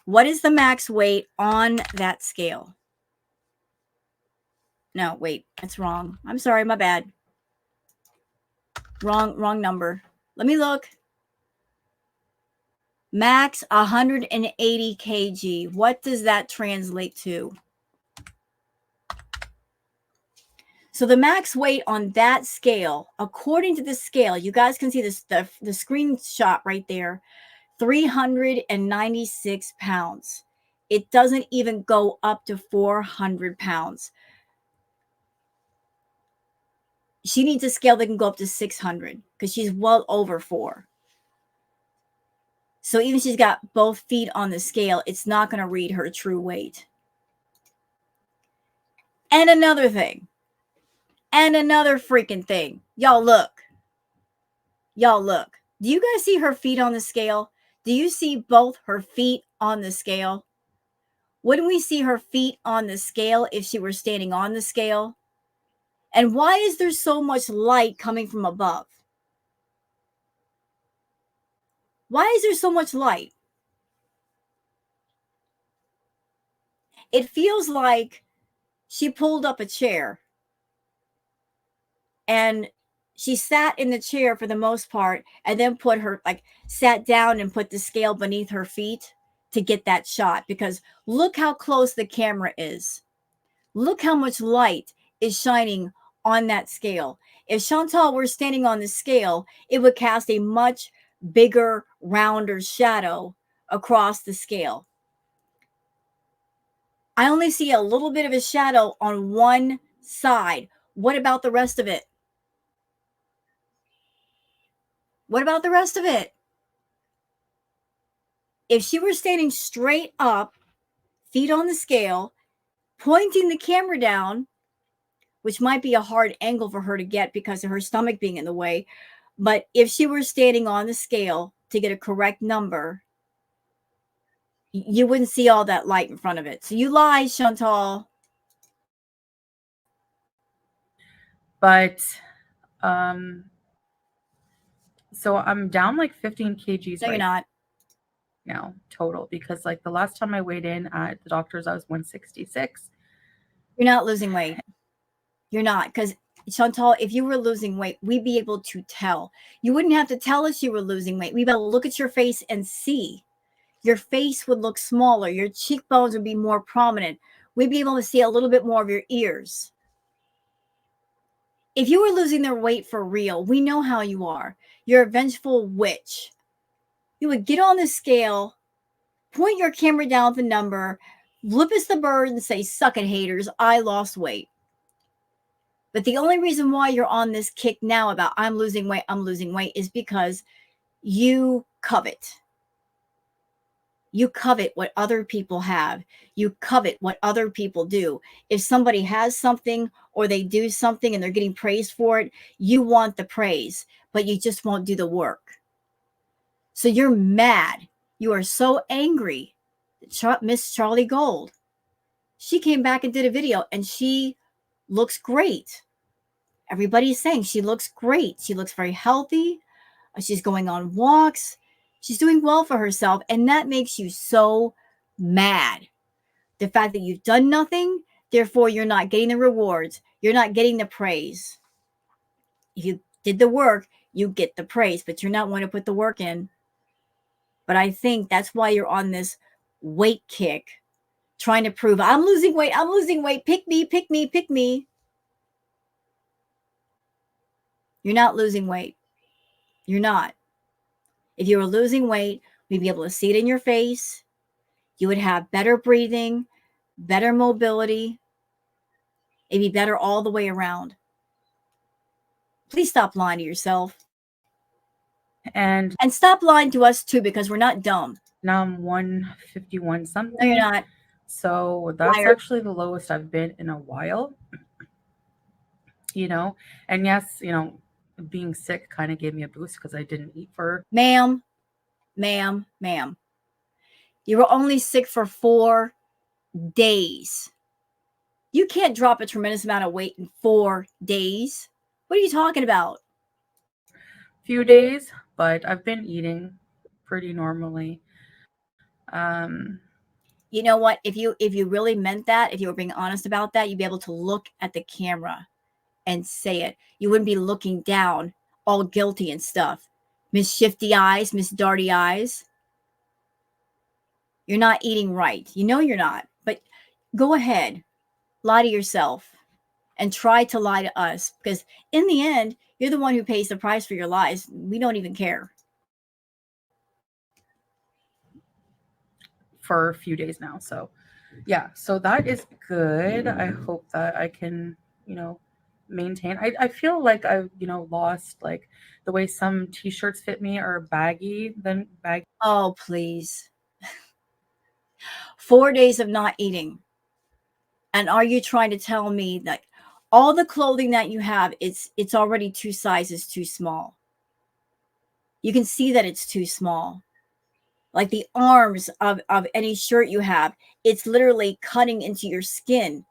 What is the max weight on that scale? No, wait, that's wrong. I'm sorry, my bad. Wrong number. Let me look. Max 180 kg. What does that translate to? So the max weight on that scale, according to the scale, you guys can see this the screenshot right there, 396 pounds. It doesn't even go up to 400 pounds. She needs a scale that can go up to 600 because she's well over 4. So even if she's got both feet on the scale, it's not going to read her true weight. And another thing, And another freaking thing. Y'all look. Y'all look. Do you guys see her feet on the scale? Do you see both her feet on the scale? Wouldn't we see her feet on the scale if she were standing on the scale? And why is there so much light coming from above? Why is there so much light? It feels like she pulled up a chair and she sat in the chair for the most part and then put her, like, sat down and put the scale beneath her feet to get that shot, because look how close the camera is. Look how much light is shining on that scale. If Chantal were standing on the scale, it would cast a much bigger, rounder shadow across the scale. I only see a little bit of a shadow on one side. What about the rest of it? What about the rest of it? If she were standing straight up, feet on the scale, pointing the camera down, which might be a hard angle for her to get because of her stomach being in the way, but if she were standing on the scale to get a correct number, you wouldn't see all that light in front of it. So you lie, Chantal.
But so I'm down like 15 kgs
No, you're
right
not.
now total, because like the last time I weighed in at the doctor's I was 166.
You're not losing weight. You're not, because Chantal, if you were losing weight, we'd be able to tell. You wouldn't have to tell us you were losing weight. We'd be able to look at your face and see. Your face would look smaller. Your cheekbones would be more prominent. We'd be able to see a little bit more of your ears. If you were losing their weight for real, we know how you are. You're a vengeful witch. You would get on the scale, point your camera down at the number, flip us the bird and say, "Suck it, haters, I lost weight." But the only reason why you're on this kick now about I'm losing weight is because you covet. You covet what other people have. You covet what other people do. If somebody has something or they do something and they're getting praised for it, you want the praise, but you just won't do the work. So you're mad. You are so angry. Miss Charlie Gold, she came back and did a video and she looks great. Everybody's saying she looks great. She looks very healthy. She's going on walks. She's doing well for herself. And that makes you so mad. The fact that you've done nothing, therefore you're not getting the rewards. You're not getting the praise. If you did the work, you get the praise, but you're not wanting to put the work in. But I think that's why you're on this weight kick, trying to prove I'm losing weight. I'm losing weight. Pick me, pick me, pick me. You're not losing weight. You're not. If you were losing weight, we'd be able to see it in your face. You would have better breathing, better mobility. It'd be better all the way around. Please stop lying to yourself.
And
stop lying to us too, because we're not dumb.
now I'm 151 something.
No, you're not.
So that's
Liar.
actually the lowest I've been in a while. You know, and yes, you know, being sick kind of gave me a boost because I didn't eat for
Ma'am. You were only sick for 4 days. You can't drop a tremendous amount of weight in 4 days. What are you talking about?
a few days, but I've been eating pretty normally.
You know what? If you really meant that, if you were being honest about that, you'd be able to look at the camera and say it. You wouldn't be looking down all guilty and stuff. Miss Shifty Eyes, Miss Darty Eyes. You're not eating right. You know you're not. But go ahead. Lie to yourself and try to lie to us, because in the end, you're the one who pays the price for your lies. We don't even care.
For a few days now. So yeah, so that is good. I hope that I can, you know, maintain. I feel like I've, you know, lost like the way some t-shirts fit me are baggy.
Oh, please. 4 days of not eating. And are you trying to tell me that All the clothing that you have, it's already 2 sizes too small. You can see that it's too small. Like the arms of any shirt you have, it's literally cutting into your skin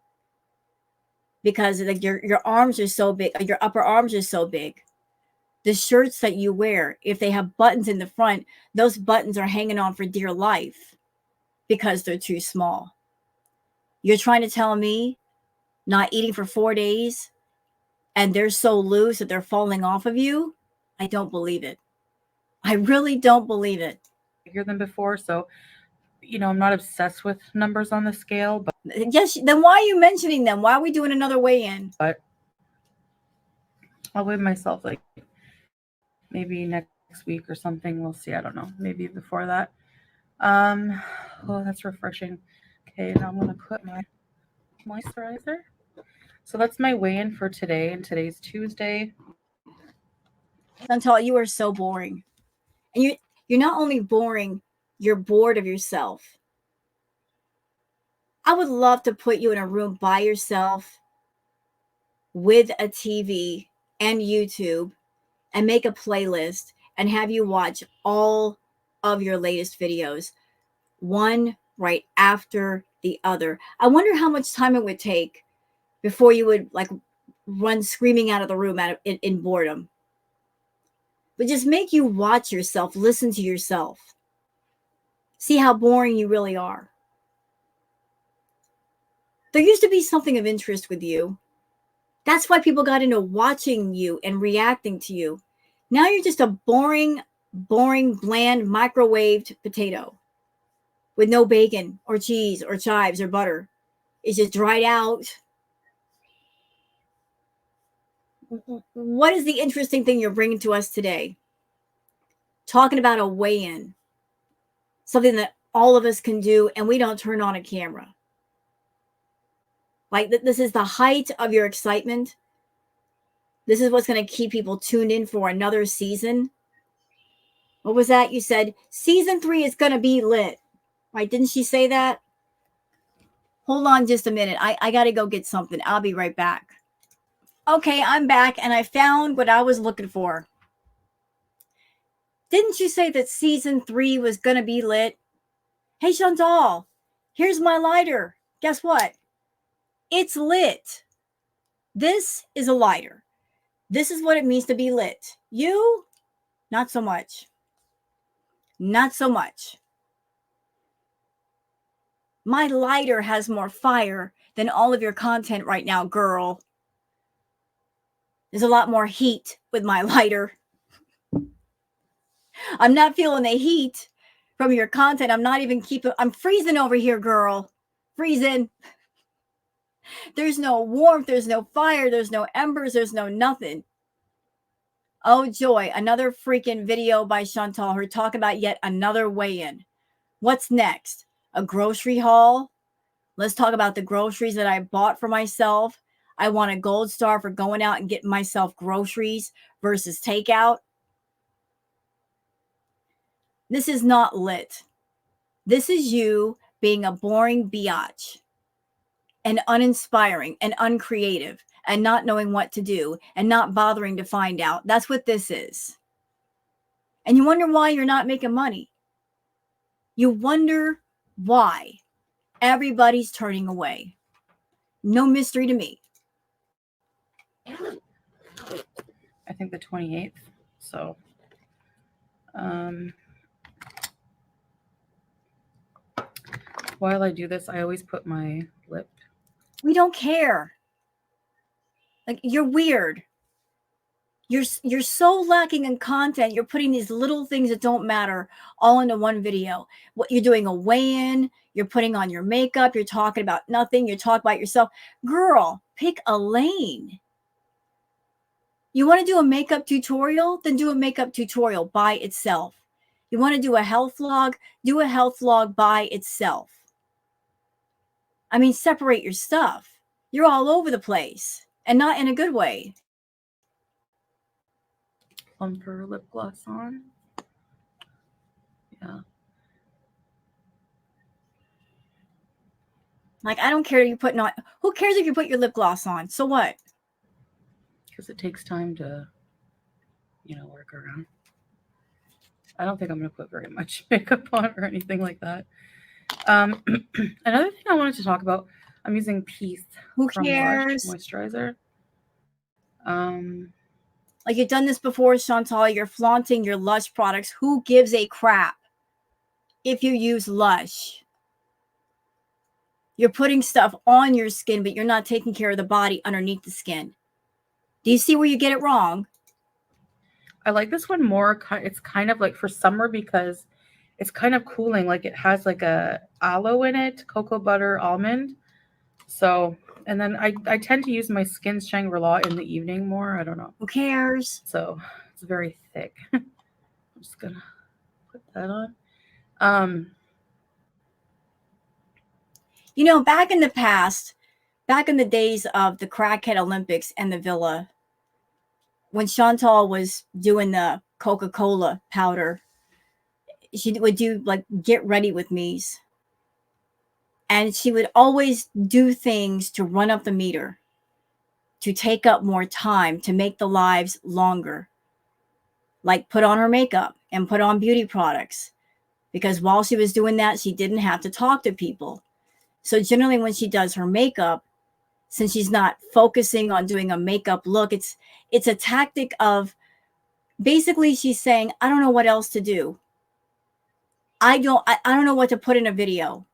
because like your arms are so big, your upper arms are so big. The shirts that you wear, if they have buttons in the front, those buttons are hanging on for dear life because they're too small. You're trying to tell me not eating for 4 days and they're so loose that they're falling off of you? I don't believe it. I really don't believe it.
Bigger than before, so I'm not obsessed with numbers on the scale, but
Yes, then why are you mentioning them? Why are we doing another weigh-in?
I'll weigh myself like maybe next week or something. We'll see. I don't know. Maybe before that. Oh, that's refreshing. Okay, now I'm gonna put my moisturizer. So that's my weigh-in for today, and today's Tuesday.
Chantal, you are so boring. And you're not only boring, you're bored of yourself. I would love to put you in a room by yourself with a TV and YouTube and make a playlist and have you watch all of your latest videos, one right after the other. I wonder how much time it would take before you would like run screaming out of the room in boredom. But just make you watch yourself, listen to yourself. See how boring you really are. There used to be something of interest with you. That's why people got into watching you and reacting to you. Now you're just a boring, bland, microwaved potato with no bacon or cheese or chives or butter. It's just dried out. What is the interesting thing you're bringing to us today? Talking about a weigh-in. Something that all of us can do and we don't turn on a camera. Like this is the height of your excitement. This is what's going to keep people tuned in for another season. What was that? You said season 3 is going to be lit. Right? Didn't she say that? Hold on just a minute. I got to go get something. I'll be right back. Okay, I'm back and I found what I was looking for. Didn't you say that season 3 was going to be lit? Hey, Chantal, here's my lighter. Guess what? It's lit. This is a lighter. This is what it means to be lit. You, not so much. Not so much. My lighter has more fire than all of your content right now, girl. There's a lot more heat with my lighter. I'm not feeling the heat from your content. I'm freezing over here, girl. Freezing. There's no warmth. There's no fire. There's no embers. There's no nothing. Oh, joy. Another freaking video by Chantal. Her talking about yet another weigh-in. What's next? A grocery haul? Let's talk about the groceries that I bought for myself. I want a gold star for going out and getting myself groceries versus takeout. This is not lit. This is you being a boring biatch and uninspiring and uncreative and not knowing what to do and not bothering to find out. That's what this is. And you wonder why you're not making money. You wonder why everybody's turning away. No mystery to me.
I think the 28th. So, while I do this, I always put my lip.
We don't care. Like, you're weird. You're so lacking in content. You're putting these little things that don't matter all into one video. What you're doing a weigh-in, you're putting on your makeup, you're talking about nothing, you're talking about yourself. Girl, pick a lane. You want to do a makeup tutorial? Then do a makeup tutorial by itself. You want to do a health vlog? Do a health vlog by itself. I mean, separate your stuff. You're all over the place and not in a good way.
Plumper lip gloss on. Yeah.
Like, I don't care if you're putting on. Who cares if you put your lip gloss on? So what?
because it takes time to, work around. I don't think I'm going to put very much makeup on or anything like that. Another thing I wanted to talk about, I'm using Peace
Who
from
cares?
Lush moisturizer.
Like, you've done this before, Chantal. You're flaunting your Lush products. Who gives a crap if you use Lush? You're putting stuff on your skin, but you're not taking care of the body underneath the skin. Do you see where you get it wrong?
I like this one more. It's kind of like for summer because it's kind of cooling. Like it has like a aloe in it, cocoa butter, almond. So, and then I tend to use my Skin's Shangri-La in the evening more. I don't know.
Who cares?
So it's very thick. I'm just gonna put that on.
Back in the past, back in the days of the Crackhead Olympics and the Villa, when Chantal was doing the Coca-Cola powder, she would do like get ready with me's. And she would always do things to run up the meter, to take up more time, to make the lives longer. Like put on her makeup and put on beauty products. Because while she was doing that, she didn't have to talk to people. So generally when she does her makeup, since she's not focusing on doing a makeup look, it's a tactic of basically she's saying, I don't know what else to do. I don't know what to put in a video.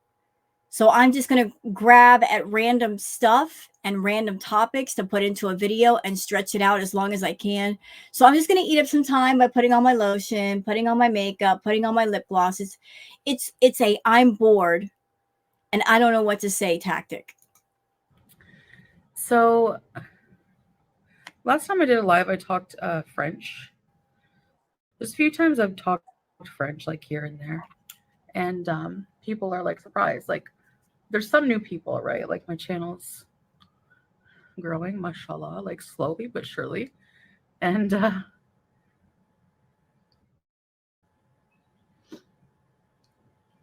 So I'm just going to grab at random stuff and random topics to put into a video and stretch it out as long as I can. So I'm just going to eat up some time by putting on my lotion, putting on my makeup, putting on my lip gloss. It's a I'm bored and I don't know what to say tactic.
So last time I did a live, I talked French. There's a few times I've talked French, like here and there, and people are like surprised. Like there's some new people, right? Like my channel's growing, mashallah, like slowly but surely, and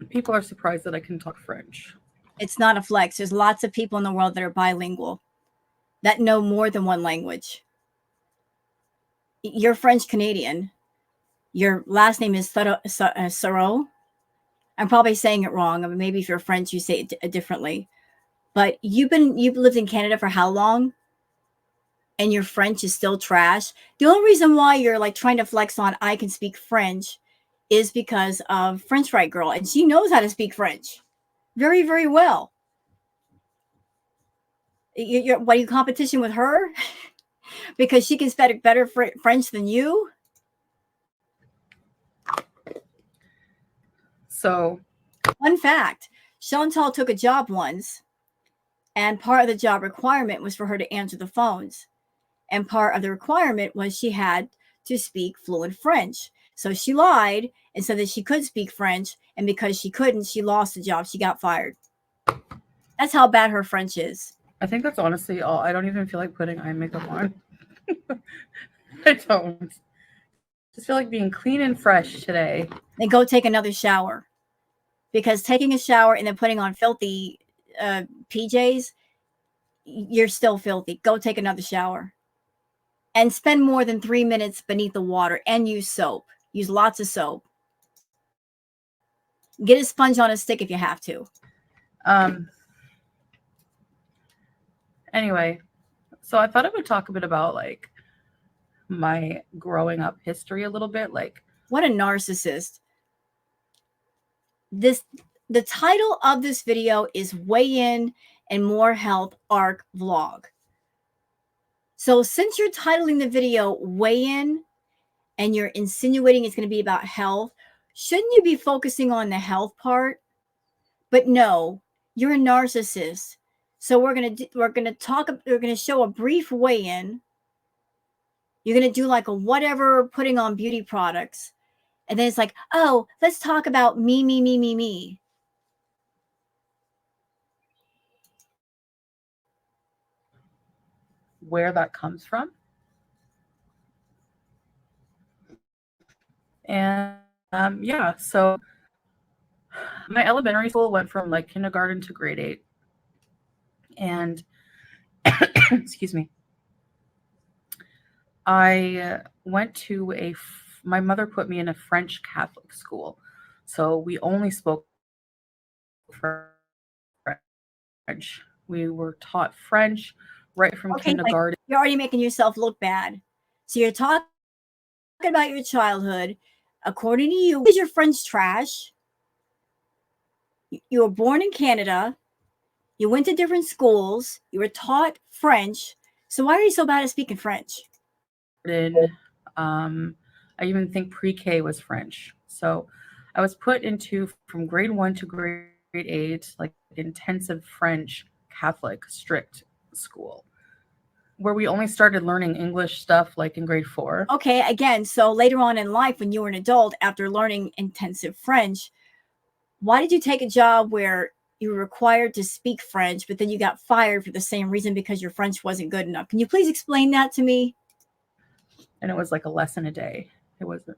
people are surprised that I can talk French.
It's not a flex. There's lots of people in the world that are bilingual, that know more than one language. You're French Canadian. Your last name is Sarro. I'm probably saying it wrong. I mean, maybe if you're French, you say it differently. But you've lived in Canada for how long? And your French is still trash. The only reason why you're like trying to flex on I can speak French is because of French Fry Girl, and she knows how to speak French very, very well. What are you competition with her because she can speak better French than you?
So,
fun fact: Chantal took a job once, and part of the job requirement was for her to answer the phones, and part of the requirement was she had to speak fluent French. So she lied and said that she could speak French, and because she couldn't, she lost the job. She got fired. That's how bad her French is.
I think that's honestly all. I don't even feel like putting eye makeup on. I don't. Just feel like being clean and fresh today.
Then go take another shower. Because taking a shower and then putting on filthy PJs, you're still filthy. Go take another shower. And spend more than 3 minutes beneath the water and use soap. Use lots of soap. Get a sponge on a stick if you have to.
Anyway, so I thought I would talk a bit about like my growing up history a little bit. Like,
what a narcissist. The title of this video is Weigh In and More Health Arc Vlog. So since you're titling the video Weigh In and you're insinuating it's going to be about health, shouldn't you be focusing on the health part? But no, you're a narcissist. So we're going to show a brief weigh-in. You're going to do like a whatever putting on beauty products. And then it's like, oh, let's talk about me.
Where that comes from. And yeah, so my elementary school went from like kindergarten to grade 8. And excuse me. I went to my mother put me in a French Catholic school. So we only spoke French. We were taught French right from
Okay, like
kindergarten.
you're already making yourself look bad. So you're talking about your childhood. According to you, is your French trash? You were born in Canada. You went to different schools. You were taught French. So why are you so bad at speaking French?
I even think pre-K was French. So I was put into from grade 1 to grade 8, like intensive French Catholic strict school, where we only started learning English stuff like in grade 4.
Okay, again, so later on in life, when you were an adult, after learning intensive French, why did you take a job where you were required to speak French, but then you got fired for the same reason because your French wasn't good enough? Can you please explain that to me?
And it was like a lesson a day. It wasn't,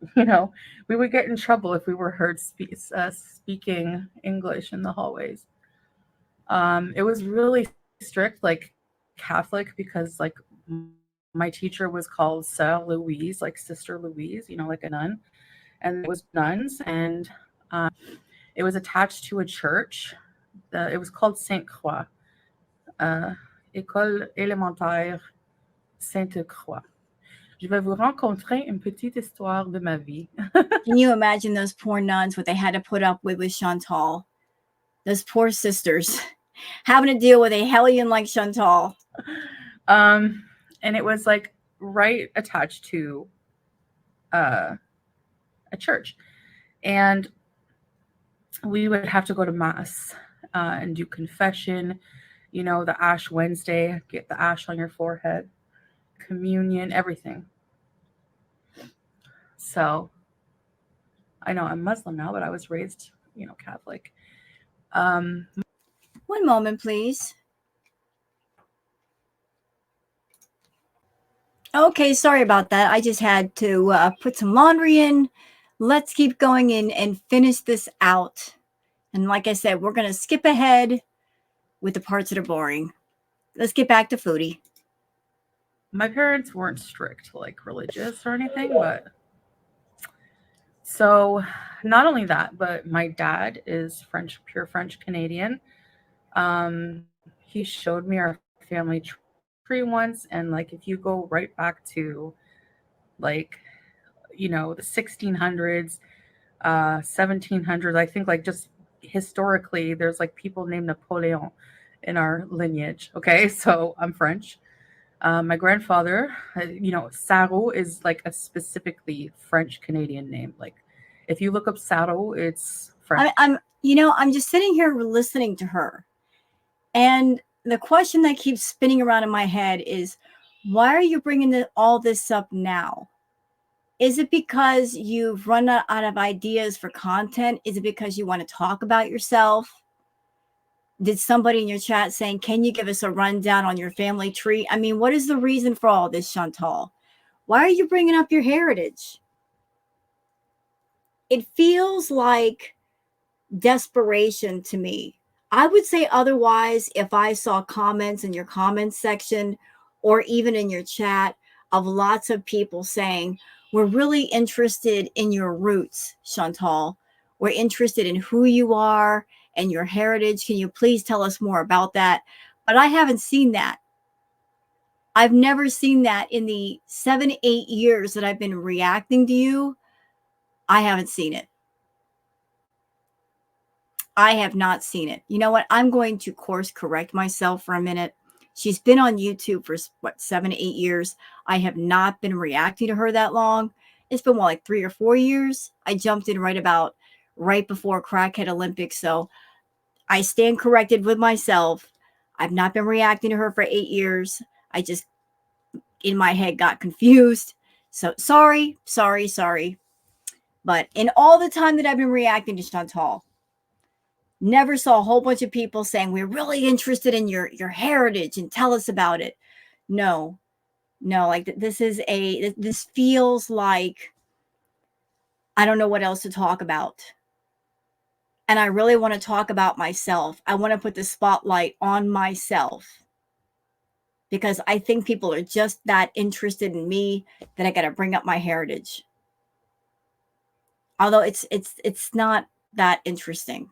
we would get in trouble if we were heard speaking English in the hallways. It was really strict, like Catholic, because like my teacher was called Sœur Louise, like Sister Louise, like a nun, and it was nuns, and it was attached to a church. It was called Sainte Croix, uh, École élémentaire Sainte Croix. Je vais vous rencontrer une petite histoire de ma vie.
Can you imagine those poor nuns, what they had to put up with Chantal? Those poor sisters having to deal with a hellion like Chantal.
And it was like right attached to a church. And we would have to go to mass and do confession, the Ash Wednesday, get the ash on your forehead, communion, everything. So I know I'm Muslim now, but I was raised, Catholic.
One moment, please. Okay, sorry about that. I just had to put some laundry in. Let's keep going and finish this out. And like I said, we're going to skip ahead with the parts that are boring. Let's get back to Foodie.
My parents weren't strict, like religious or anything, but so not only that, but my dad is French, pure French Canadian. He showed me our family tree once, and like if you go right back to like the 1600s, 1700s, I think like just historically, there's like people named Napoleon in our lineage. Okay, so I'm French. My grandfather, Sarro is like a specifically French Canadian name. Like, if you look up Sarro, it's French.
I'm just sitting here listening to her, and the question that keeps spinning around in my head is, why are you bringing all this up now? Is it because you've run out of ideas for content? Is it because you want to talk about yourself? Did somebody in your chat saying, can you give us a rundown on your family tree? I mean, what is the reason for all this, Chantal? Why are you bringing up your heritage? It feels like desperation to me. I would say otherwise if I saw comments in your comments section or even in your chat of lots of people saying, we're really interested in your roots, Chantal. We're interested in who you are and your heritage. Can you please tell us more about that? But I haven't seen that. I've never seen that in the 7-8 years that I've been reacting to you. I haven't seen it. I have not seen it. You know what? I'm going to course correct myself for a minute. She's been on YouTube for 7 to 8 years. I have not been reacting to her that long. It's been like 3 or 4 years. I jumped in right before Crackhead Olympics. So I stand corrected with myself. I've not been reacting to her for 8 years. I just, in my head, got confused. So sorry. But in all the time that I've been reacting to Chantal, never saw a whole bunch of people saying, we're really interested in your heritage and tell us about it. No, like this feels like I don't know what else to talk about. And I really want to talk about myself. I want to put the spotlight on myself. because I think people are just that interested in me that I got to bring up my heritage. Although it's not that interesting.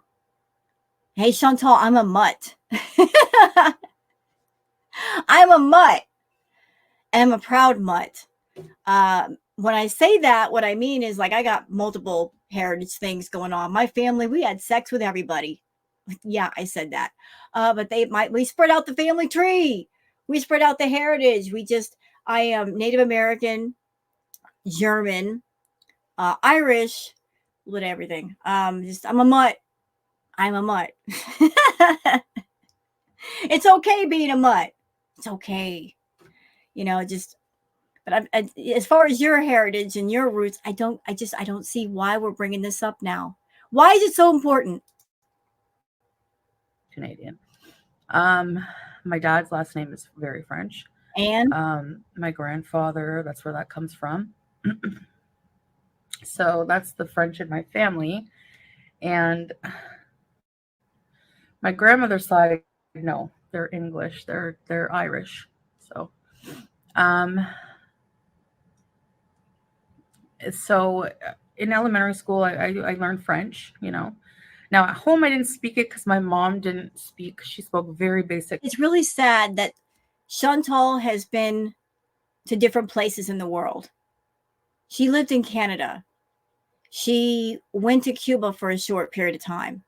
Hey Chantal, I'm a mutt. I'm a mutt. And I'm a proud mutt. When I say that, what I mean is like I got multiple heritage things going on. My family, we had sex with everybody. Yeah, I said that. But we spread out the family tree. We spread out the heritage. I am Native American, German, Irish, with everything. I'm a mutt. I'm a mutt. It's okay being a mutt. It's okay. But as far as your heritage and your roots, I don't see why we're bringing this up now. Why is it so important?
Canadian. My dad's last name is very French.
And
my grandfather, that's where that comes from. So that's the French in my family. And my grandmother's side, no, they're English. They're Irish. So so in elementary school I learned French, Now at home I didn't speak it because my mom didn't speak. She spoke very basic.
it's really sad that Chantal has been to different places in the world. She lived in Canada. She went to Cuba for a short period of time.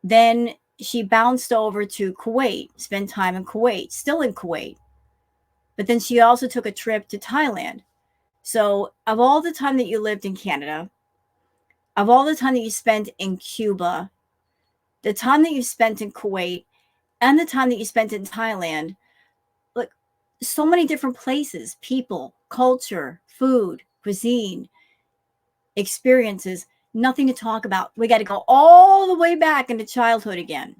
Then she bounced over to Kuwait, spent time in Kuwait, still in Kuwait. But then she also took a trip to Thailand. So, of all the time that you lived in Canada, of all the time that you spent in Cuba, the time that you spent in Kuwait, and the time that you spent in Thailand, like so many different places, people, culture, food, cuisine, experiences, nothing to talk about. We got to go all the way back into childhood again.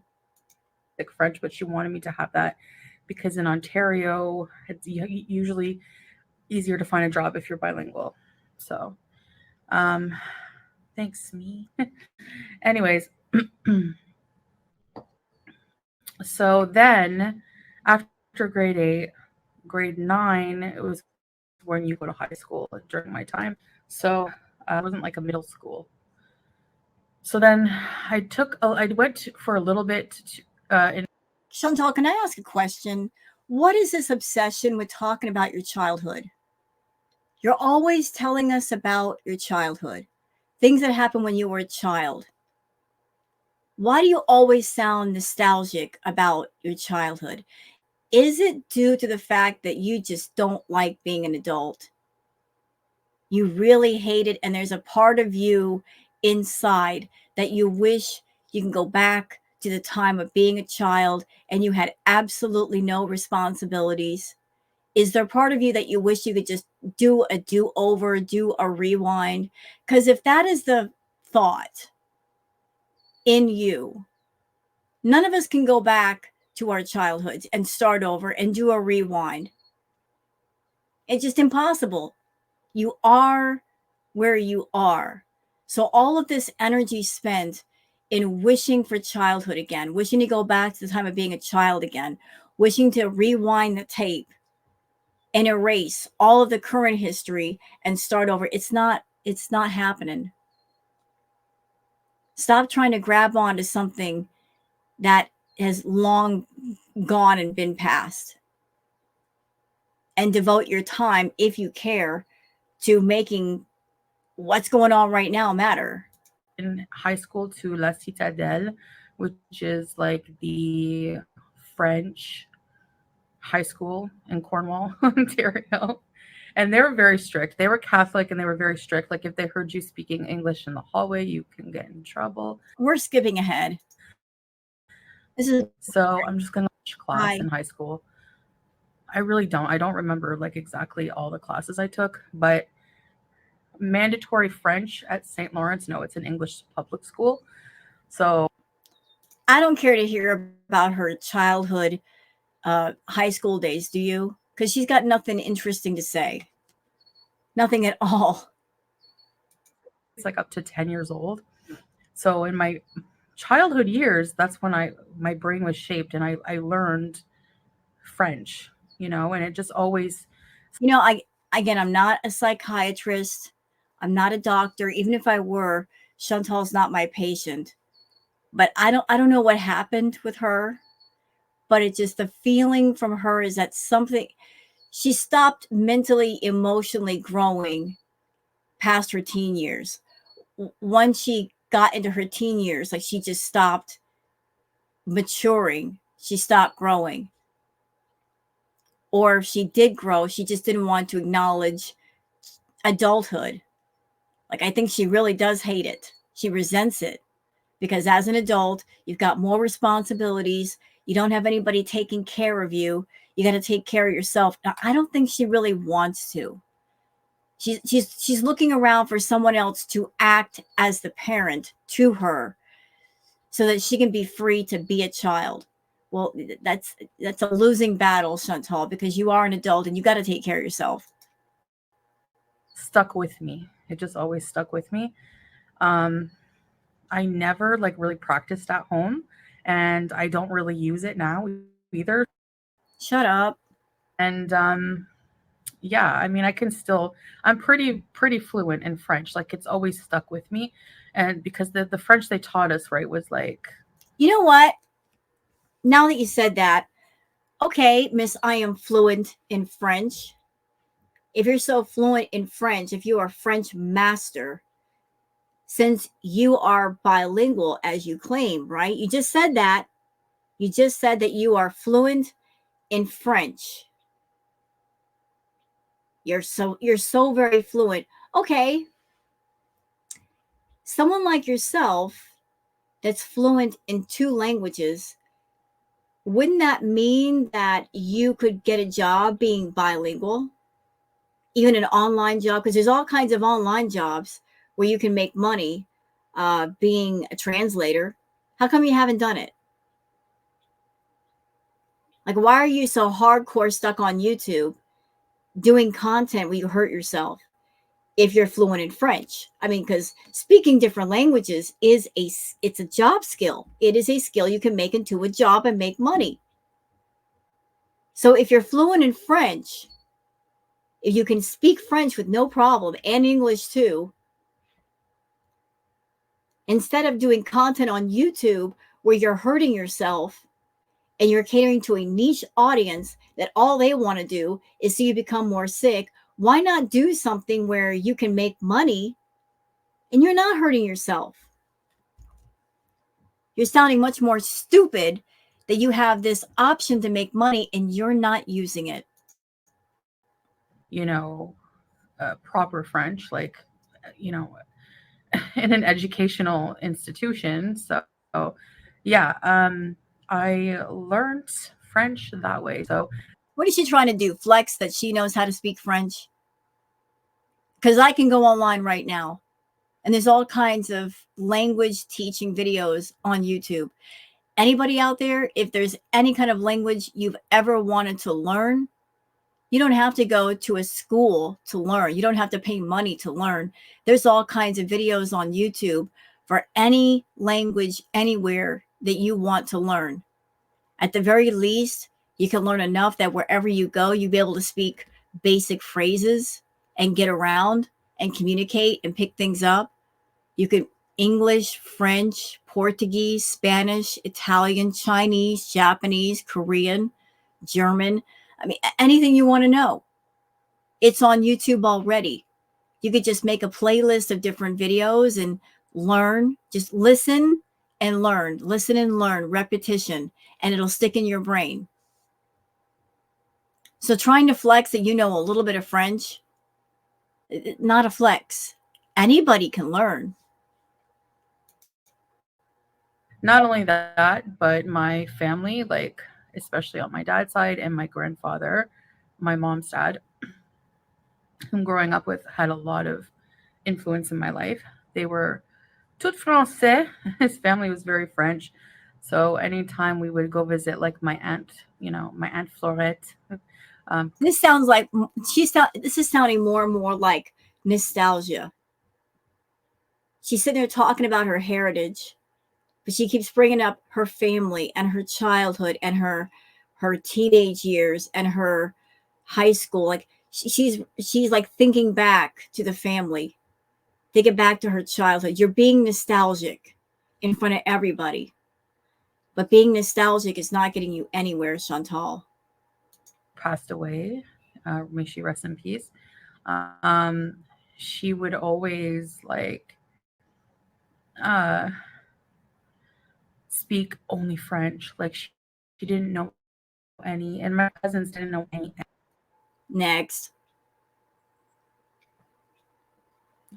French, but she wanted me to have that because in Ontario, it's usually easier to find a job if you're bilingual. So, thanks, me. Anyways, so then after grade 8, grade 9, it was when you go to high school during my time. So it wasn't like a middle school. So then I went for a little bit in
Chantal, can I ask a question? What is this obsession with talking about your childhood? You're always telling us about your childhood, things that happened when you were a child. Why do you always sound nostalgic about your childhood? Is it due to the fact that you just don't like being an adult? You really hate it, and there's a part of you inside that you wish you can go back to the time of being a child and you had absolutely no responsibilities? Is there part of you that you wish you could just do a do-over, do a rewind? Because if that is the thought in you, none of us can go back to our childhoods and start over and do a rewind. It's just impossible. You are where you are. So all of this energy spent in wishing for childhood again, wishing to go back to the time of being a child again, wishing to rewind the tape and erase all of the current history and start over. It's not happening. Stop trying to grab onto something that has long gone and been past. And devote your time, if you care, to making what's going on right now matter.
In high school to La Citadelle, which is like the French high school in Cornwall, Ontario. And they were very strict. They were Catholic and they were very strict. Like if they heard you speaking English in the hallway, you can get in trouble.
We're skipping ahead.
So I'm just going to teach class
Hi.
in high school. I really don't. I don't remember like exactly all the classes I took, but mandatory French at St. Lawrence. No, it's an English public school. So
I don't care to hear about her childhood, high school days, do you? Because she's got nothing interesting to say. Nothing at all.
it's like up to 10 years old. So in my childhood years, that's when my brain was shaped and I learned French. you know, and it just always.
You know, I'm not a psychiatrist. I'm not a doctor. Even if I were, Chantal's not my patient. But I don't know what happened with her. But it just, the feeling from her is that something, she stopped mentally, emotionally growing past her teen years. Once she got into her teen years, like she just stopped maturing. She stopped growing. Or if she did grow, she just didn't want to acknowledge adulthood. Like, I think she really does hate it. She resents it because as an adult, you've got more responsibilities. You don't have anybody taking care of you. You got to take care of yourself. Now, I don't think she really wants to. She's looking around for someone else to act as the parent to her so that she can be free to be a child. Well, that's a losing battle, Chantal, because you are an adult and you got to take care of yourself.
Stuck with me. It just always stuck with me. I never like really practiced at home, and I don't really use it now either.
Shut up.
And yeah, I mean, I'm pretty fluent in French. Like it's always stuck with me, and because the French they taught us, right, was like,
You know what? Now that you said that, okay, Miss, I am fluent in French. If you're so fluent in French, if you are a French master, since you are bilingual as you claim, right? You just said that. You just said that you are fluent in French. You're so very fluent. Okay. Someone like yourself that's fluent in 2 languages, wouldn't that mean that you could get a job being bilingual? Even an online job, because there's all kinds of online jobs where you can make money being a translator. How come you haven't done it? Like, why are you so hardcore stuck on YouTube doing content where you hurt yourself if you're fluent in French? I mean, because speaking different languages it's a job skill. It is a skill you can make into a job and make money. So if you're fluent in French, if you can speak French with no problem and English too, instead of doing content on YouTube where you're hurting yourself and you're catering to a niche audience that all they want to do is see you become more sick, why not do something where you can make money and you're not hurting yourself? You're sounding much more stupid that you have this option to make money and you're not using it.
you know, proper French, like, you know, in an educational institution. So, yeah, I learned French that way. So,
What is she trying to do? Flex that she knows how to speak French? Because I can go online right now and there's all kinds of language teaching videos on YouTube. Anybody out there, if there's any kind of language you've ever wanted to learn, you don't have to go to a school to learn. You don't have to pay money to learn. There's all kinds of videos on YouTube for any language anywhere that you want to learn. At the very least, you can learn enough that wherever you go, you'll be able to speak basic phrases and get around and communicate and pick things up. You can English, French, Portuguese, Spanish, Italian, Chinese, Japanese, Korean, German. I mean, anything you want to know. It's on YouTube already. You could just make a playlist of different videos and learn. Just listen and learn. Listen and learn. Repetition. And it'll stick in your brain. So trying to flex that you know a little bit of French, not a flex. Anybody can learn.
not only that, but my family, like, especially on my dad's side and my grandfather, my mom's dad, whom growing up with had a lot of influence in my life. They were tout français. His family was very French. So anytime we would go visit, like my aunt, my aunt Florette.
This sounds like this is sounding more and more like nostalgia. She's sitting there talking about her heritage, but she keeps bringing up her family and her childhood and her her teenage years and her high school. Like she's like thinking back to the family, thinking back to her childhood. You're being nostalgic in front of everybody, but being nostalgic is not getting you anywhere, Chantal.
Passed away. May she rest in peace. She would always like speak only French. Like she didn't know any, and my cousins didn't know any.
Next.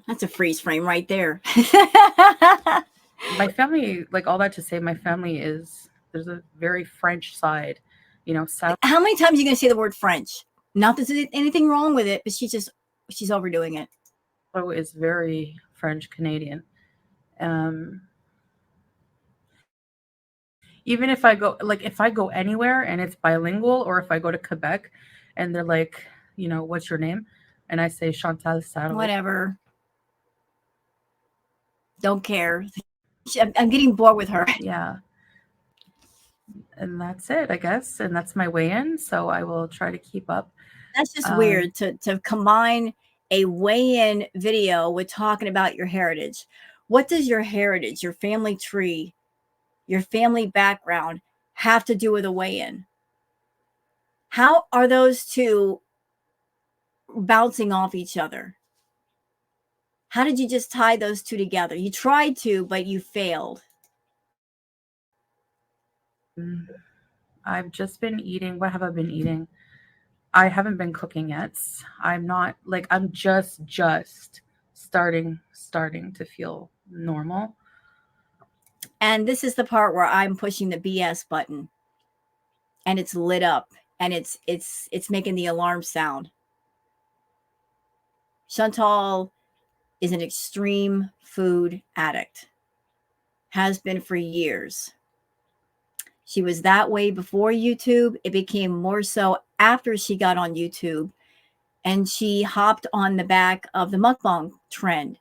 That's a freeze frame right there.
My family, like all that to say, my family there's a very French side, you know. South
How many times are you going to say the word French? Not that there's anything wrong with it, but she's overdoing it.
is very French Canadian. Even if I go anywhere and it's bilingual, or if I go to Quebec and they're like, you know, what's your name? And I say Chantal Sarro.
Whatever. Don't care. I'm getting bored with her.
Yeah. And that's it, I guess. And that's my weigh-in. So I will try to keep up.
That's just weird to combine a weigh-in video with talking about your heritage. What does your heritage, your family tree, your family background have to do with a weigh-in? How are those two bouncing off each other? How did you just tie those two together? You tried to, but you failed.
I've just been eating. What have I been eating? I haven't been cooking yet. I'm not like, I'm just starting to feel normal.
And this is the part where I'm pushing the BS button and it's lit up and it's making the alarm sound. Chantal is an extreme food addict. Has been for years. She was that way before YouTube. It became more so after she got on YouTube, and she hopped on the back of the mukbang trend.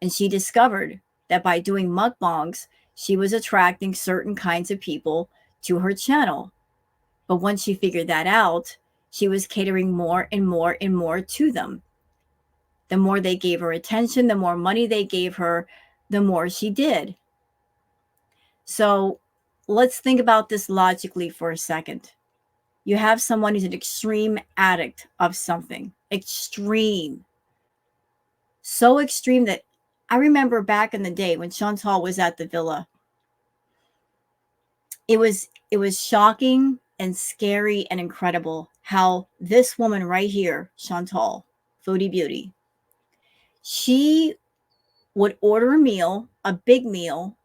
And she discovered that by doing mukbangs, she was attracting certain kinds of people to her channel. But once she figured that out, she was catering more and more and more to them. The more they gave her attention, the more money they gave her, the more she did. So let's think about this logically for a second. You have someone who's an extreme addict of something. Extreme. So extreme that I remember back in the day when Chantal was at the villa. It was shocking and scary and incredible how this woman right here, Chantal, Foodie Beauty, she would order a meal, a big meal,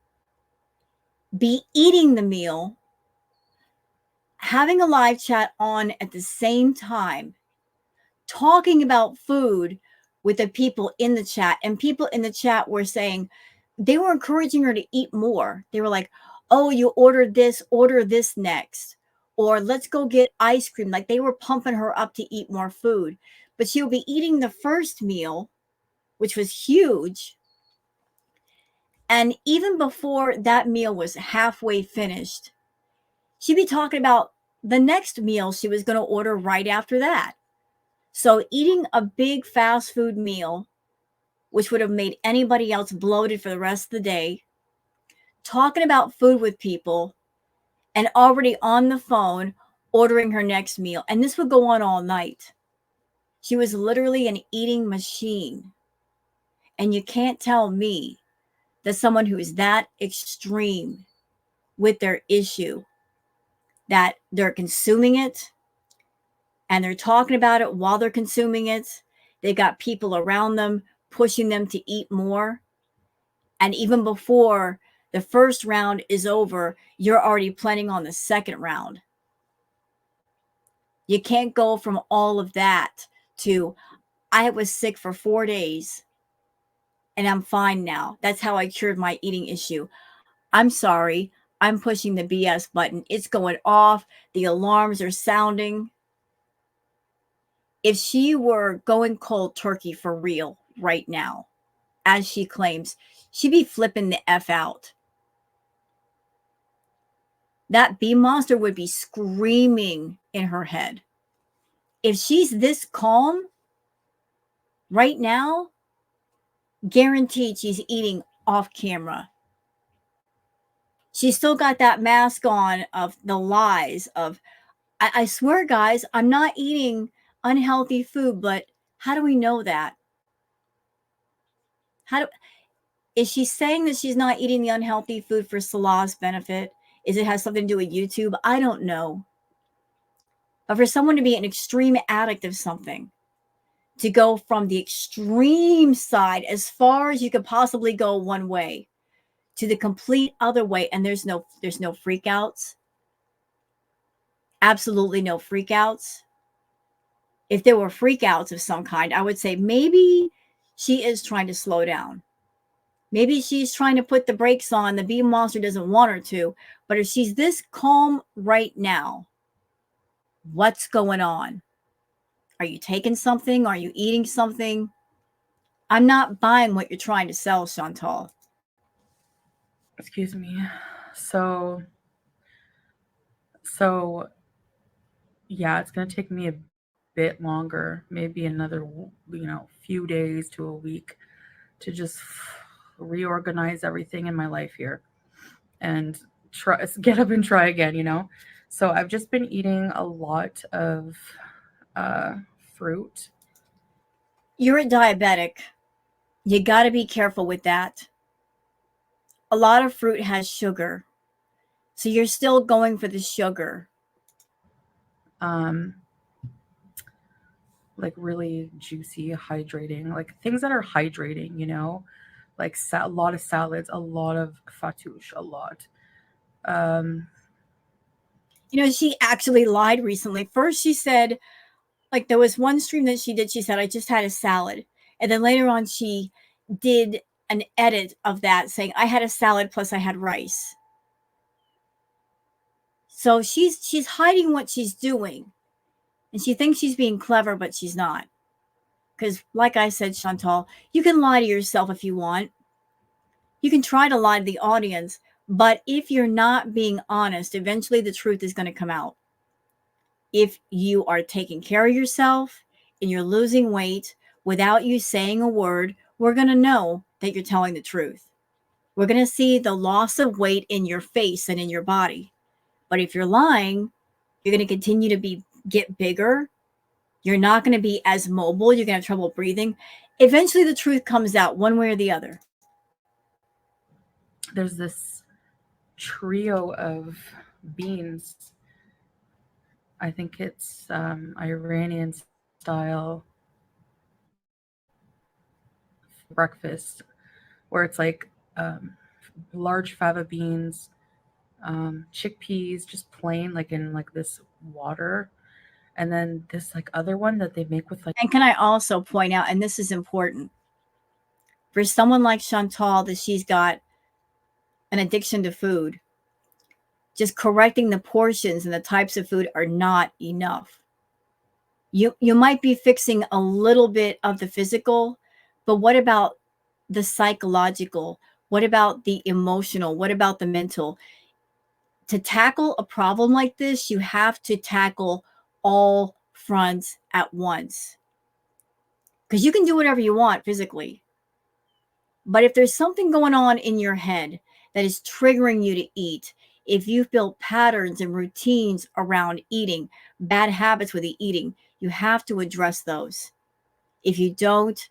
be eating the meal, having a live chat on at the same time, talking about food with the people in the chat. And people in the chat were saying, they were encouraging her to eat more. They were like, oh, you ordered this, order this next. Or let's go get ice cream. Like they were pumping her up to eat more food. But she'll be eating the first meal, which was huge. And even before that meal was halfway finished, she'd be talking about the next meal she was going to order right after that. So eating a big fast food meal, which would have made anybody else bloated for the rest of the day, talking about food with people, and already on the phone ordering her next meal. And this would go on all night. She was literally an eating machine. And you can't tell me that someone who is that extreme with their issue, that they're consuming it and they're talking about it while they're consuming it. They've got people around them pushing them to eat more. And even before the first round is over, you're already planning on the second round. You can't go from all of that to, I was sick for 4 days and I'm fine now. That's how I cured my eating issue. I'm sorry. I'm pushing the BS button. It's going off. The alarms are sounding. If she were going cold turkey for real right now, as she claims, she'd be flipping the F out. that bee monster would be screaming in her head. If she's this calm right now, guaranteed she's eating off camera. She's still got that mask on of the lies of, I swear, guys, I'm not eating unhealthy food, but how do we know that? Is she saying that she's not eating the unhealthy food for Salah's benefit? Is it has something to do with YouTube? I don't know. But for someone to be an extreme addict of something, to go from the extreme side as far as you could possibly go one way to the complete other way, and there's no freakouts. Absolutely no freakouts. If there were freakouts of some kind, I would say maybe she is trying to slow down. Maybe she's trying to put the brakes on. The bee monster doesn't want her to. But if she's this calm right now, what's going on? Are you taking something? Are you eating something? I'm not buying what you're trying to sell, Chantal.
Excuse me. So yeah, it's going to take me a bit longer, maybe another, few days to a week to just reorganize everything in my life here and get up and try again. So I've just been eating a lot of fruit.
You're a diabetic. You got to be careful with that. A lot of fruit has sugar. So you're still going for the sugar.
Like really juicy, hydrating, like things that are hydrating, like a lot of salads, a lot of fattoush, a lot.
She actually lied recently. First, she said, like, there was one stream that she did. She said, I just had a salad. And then later on, she did an edit of that saying, I had a salad plus I had rice. So she's hiding what she's doing. And she thinks she's being clever, but she's not. Because, like I said, Chantal, you can lie to yourself if you want. You can try to lie to the audience. But if you're not being honest, eventually the truth is going to come out. If you are taking care of yourself and you're losing weight without you saying a word, we're going to know that you're telling the truth. We're going to see the loss of weight in your face and in your body. But if you're lying, you're going to continue to get bigger. You're not going to be as mobile. You're going to have trouble breathing. Eventually, the truth comes out one way or the other.
There's this trio of beans. I think it's Iranian style breakfast, where it's like large fava beans, chickpeas, just plain, like in like this water, and then this like other one that they make with like.
And can I also point out, and this is important, for someone like Chantal, that she's got an addiction to food, just correcting the portions and the types of food are not enough. You might be fixing a little bit of the physical, but what about the psychological? What about the emotional? What about the mental? To tackle a problem like this, you have to tackle all fronts at once. Because you can do whatever you want physically. But if there's something going on in your head that is triggering you to eat, if you've built patterns and routines around eating, bad habits with the eating, you have to address those. If you don't,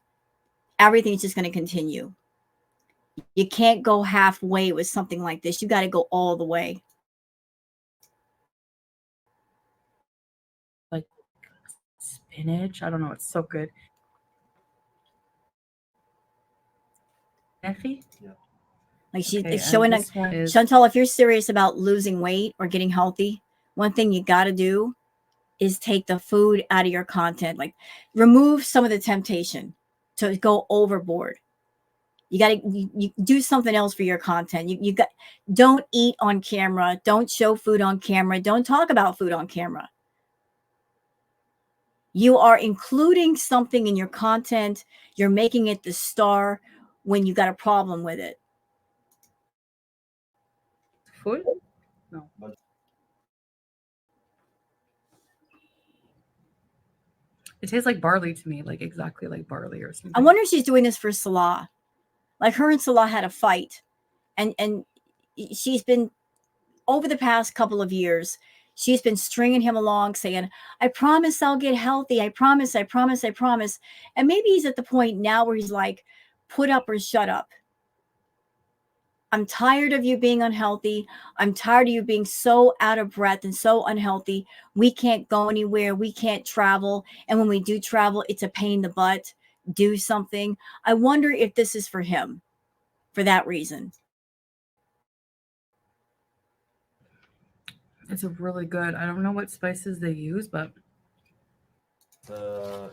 everything's just going to continue. You can't go halfway with something like this. You got to go all the way.
Like spinach. I don't know. It's so good. Effie? Yeah.
Like
Okay,
it's showing
this one is
Chantal, if you're serious about losing weight or getting healthy, one thing you got to do is take the food out of your content. Like remove some of the temptation to go overboard. You got to you do something else for your content. Don't eat on camera. Don't show food on camera. Don't talk about food on camera. You are including something in your content. You're making it the star when you got a problem with it.
food? No. It tastes like barley to me, like exactly like barley or something.
I wonder if she's doing this for Salah. Like her and Salah had a fight, and she's been, over the past couple of years, she's been stringing him along saying, I promise I'll get healthy. I promise, I promise, I promise. And maybe he's at the point now where he's like, put up or shut up. I'm tired of you being unhealthy. I'm tired of you being so out of breath and so unhealthy. We can't go anywhere. We can't travel. And when we do travel, it's a pain in the butt. Do something. I wonder if this is for him for that reason.
It's a really good. I don't know what spices they use, but
The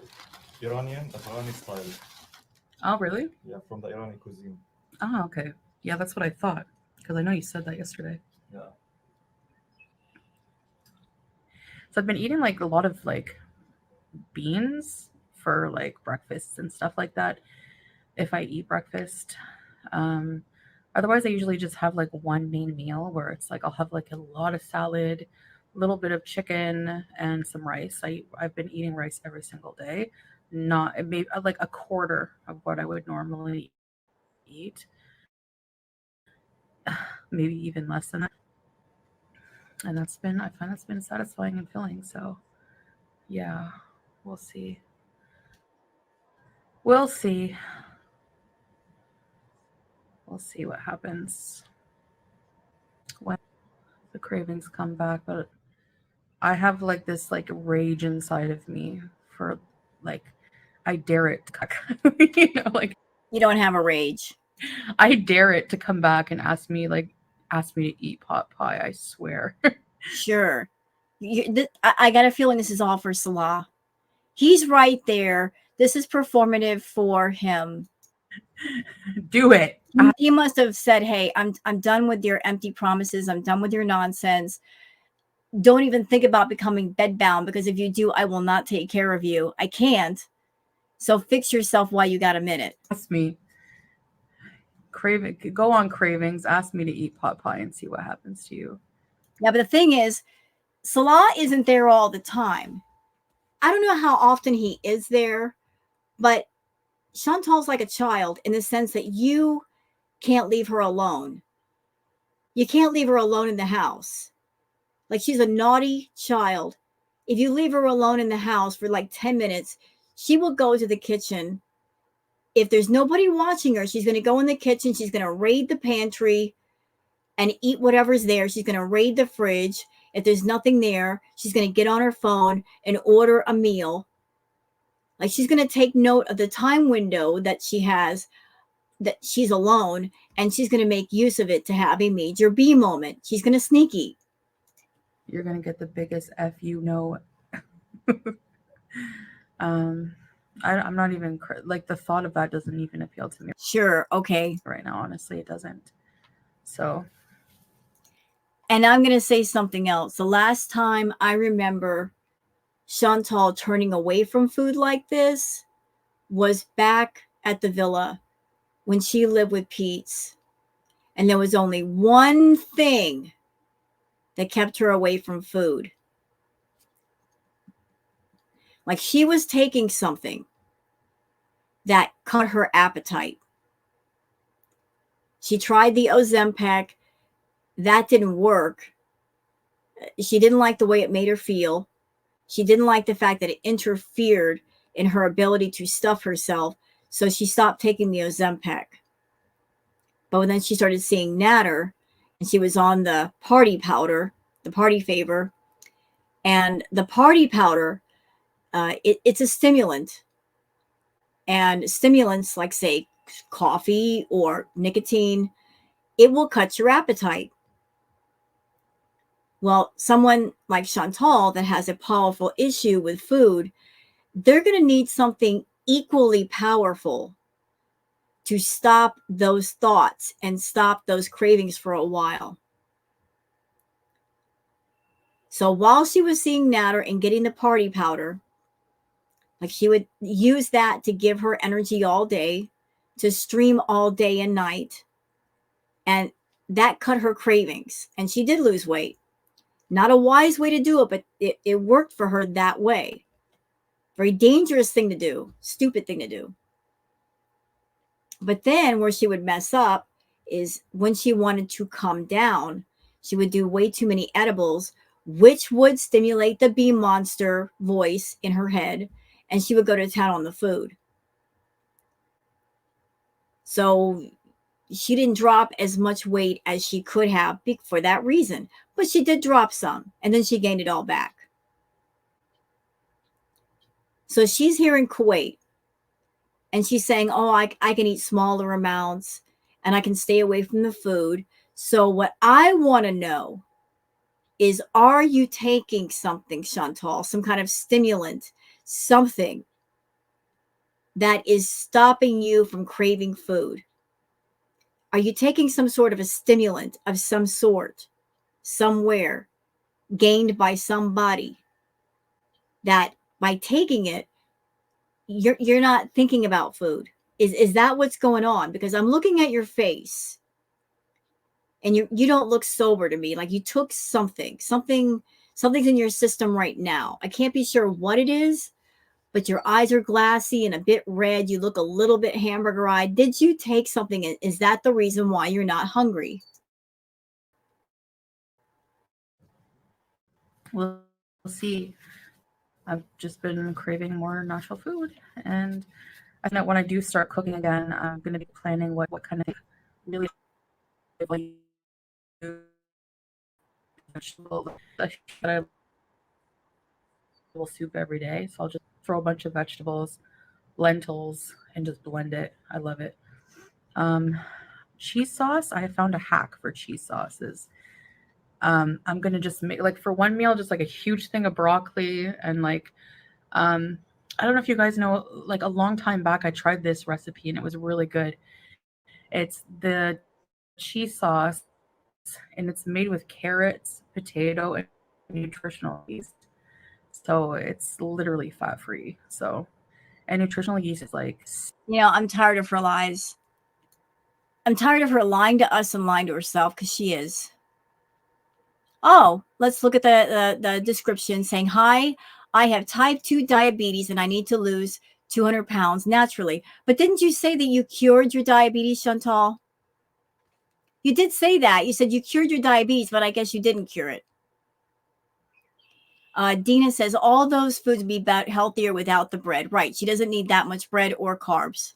Afghani style.
oh, really?
Yeah, from the Iranian cuisine.
Oh, okay. Yeah, that's what I thought because I know you said that yesterday.
Yeah.
So I've been eating like a lot of like beans for like breakfasts and stuff like that. If I eat breakfast, otherwise I usually just have like one main meal where it's like I'll have like a lot of salad, a little bit of chicken, and some rice. I've been eating rice every single day, not maybe like a quarter of what I would normally eat, maybe even less than that. And I find that's been satisfying and filling. So yeah, we'll see. We'll see. We'll see what happens when the cravings come back. But I have like this like rage inside of me for like I dare it to like
You don't have a rage.
I dare it to come back and ask me to eat pot pie. I swear.
Sure. I got a feeling this is all for Salah. He's right there. This is performative for him.
Do it.
You must have said, hey, I'm done with your empty promises. I'm done with your nonsense. Don't even think about becoming bedbound, because if you do, I will not take care of you. I can't. So fix yourself while you got a minute.
Ask me. Go on cravings. Ask me to eat pot pie and see what happens to you.
Yeah, but the thing is, Salah isn't there all the time. I don't know how often he is there, but Chantal's like a child in the sense that you can't leave her alone. You can't leave her alone in the house. Like, she's a naughty child. If you leave her alone in the house for like 10 minutes, she will go to the kitchen. If there's nobody watching her, she's going to go in the kitchen. She's going to raid the pantry and eat whatever's there. She's going to raid the fridge. If there's nothing there, she's going to get on her phone and order a meal. Like, she's going to take note of the time window that she has, that she's alone, and she's going to make use of it to have a major B moment. She's going to sneak eat.
You're going to get the biggest F you know. I'm not even like the thought of that doesn't even appeal to me.
Sure. Okay.
Right now, honestly, it doesn't. So.
And I'm going to say something else. The last time I remember Chantal turning away from food like this was back at the villa when she lived with Pete's. And there was only one thing that kept her away from food. Like, she was taking something that caught her appetite. She tried the Ozempic. That didn't work. She didn't like the way it made her feel. She didn't like the fact that it interfered in her ability to stuff herself. So she stopped taking the Ozempic. But then she started seeing Natter, and she was on the party powder, the party favor. And the party powder, it's a stimulant. And stimulants like, say, coffee or nicotine, it will cut your appetite. Well, someone like Chantal that has a powerful issue with food, they're going to need something equally powerful to stop those thoughts and stop those cravings for a while. So while she was seeing Natter and getting the party powder, like, she would use that to give her energy all day, to stream all day and night. And that cut her cravings. And she did lose weight. Not a wise way to do it, but it worked for her that way. Very dangerous thing to do, stupid thing to do. But then where she would mess up is when she wanted to calm down, she would do way too many edibles, which would stimulate the bee monster voice in her head, and she would go to town on the food. So she didn't drop as much weight as she could have for that reason, but she did drop some, and then she gained it all back. So she's here in Kuwait, and she's saying, oh, I can eat smaller amounts, and I can stay away from the food. So what I want to know is, are you taking something, Chantal, some kind of stimulant, something that is stopping you from craving food? Are you taking some sort of a stimulant of some sort, somewhere, gained by somebody, that by taking it, you're not thinking about food? Is that what's going on? Because I'm looking at your face, and you don't look sober to me. Like you took something's in your system right now. I can't be sure what it is, but your eyes are glassy and a bit red. You look a little bit hamburger-eyed. Did you take something? Is that the reason why you're not hungry?
We'll see. I've just been craving more natural food, and I think that when I do start cooking again, I'm going to be planning what kind of really vegetable I will soup every day. So I'll just throw a bunch of vegetables, lentils, and just blend it. I love it. Cheese sauce. I have found a hack for cheese sauces. I'm gonna just make, like, for one meal, just like a huge thing of broccoli and like I don't know if you guys know, like a long time back I tried this recipe and it was really good. It's the cheese sauce and it's made with carrots, potato, and nutritional yeast. So it's literally fat free. So, and nutritional yeast is like,
I'm tired of her lies. I'm tired of her lying to us and lying to herself, because she is. Oh, let's look at the description saying, hi, I have type 2 diabetes and I need to lose 200 pounds naturally. But didn't you say that you cured your diabetes, Chantal? You did say that. You said you cured your diabetes, but I guess you didn't cure it. Dina says all those foods would be healthier without the bread. Right. She doesn't need that much bread or carbs.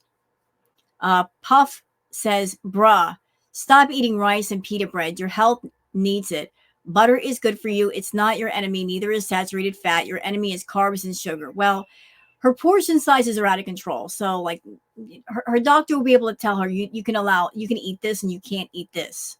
Puff says, bruh, stop eating rice and pita bread. Your health needs it. Butter is good for you. It's not your enemy. Neither is saturated fat. Your enemy is carbs and sugar. Well, her portion sizes are out of control. So like her doctor will be able to tell her, you can eat this and you can't eat this.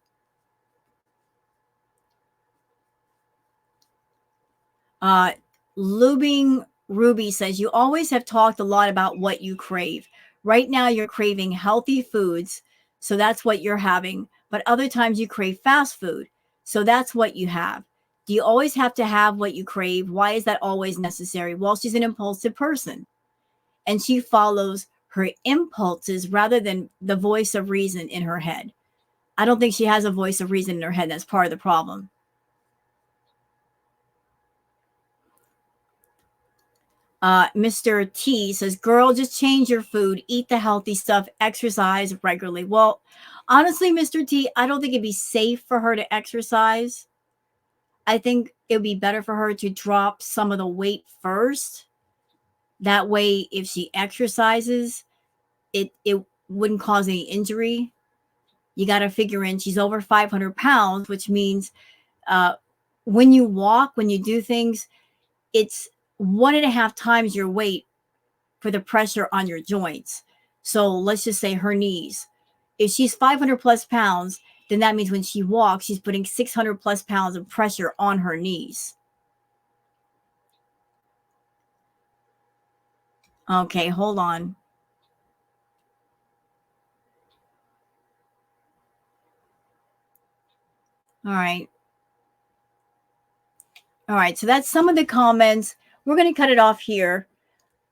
Lubing Ruby says, you always have talked a lot about what you crave. Right now you're craving healthy foods, so that's what you're having. But other times you crave fast food, so that's what you have. Do you always have to have what you crave? Why is that always necessary? Well, she's an impulsive person, and she follows her impulses rather than the voice of reason in her head. I don't think she has a voice of reason in her head. That's part of the problem. Mr. T says, girl, just change your food, eat the healthy stuff, exercise regularly. Well, honestly, Mr. T, I don't think it'd be safe for her to exercise. I think it would be better for her to drop some of the weight first. That way, if she exercises, it wouldn't cause any injury. You got to figure in she's over 500 pounds, which means when you walk, when you do things, it's 1.5 times your weight for the pressure on your joints. So let's just say her knees. If she's 500 plus pounds, then that means when she walks, she's putting 600 plus pounds of pressure on her knees. Okay, hold on. All right. All right, so that's some of the comments. We're going to cut it off here.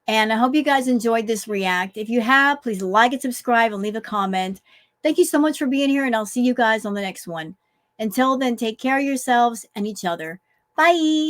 And I hope you guys enjoyed this react. If you have, please like and subscribe and leave a comment. Thank you so much for being here, and I'll see you guys on the next one. Until then, take care of yourselves and each other. Bye.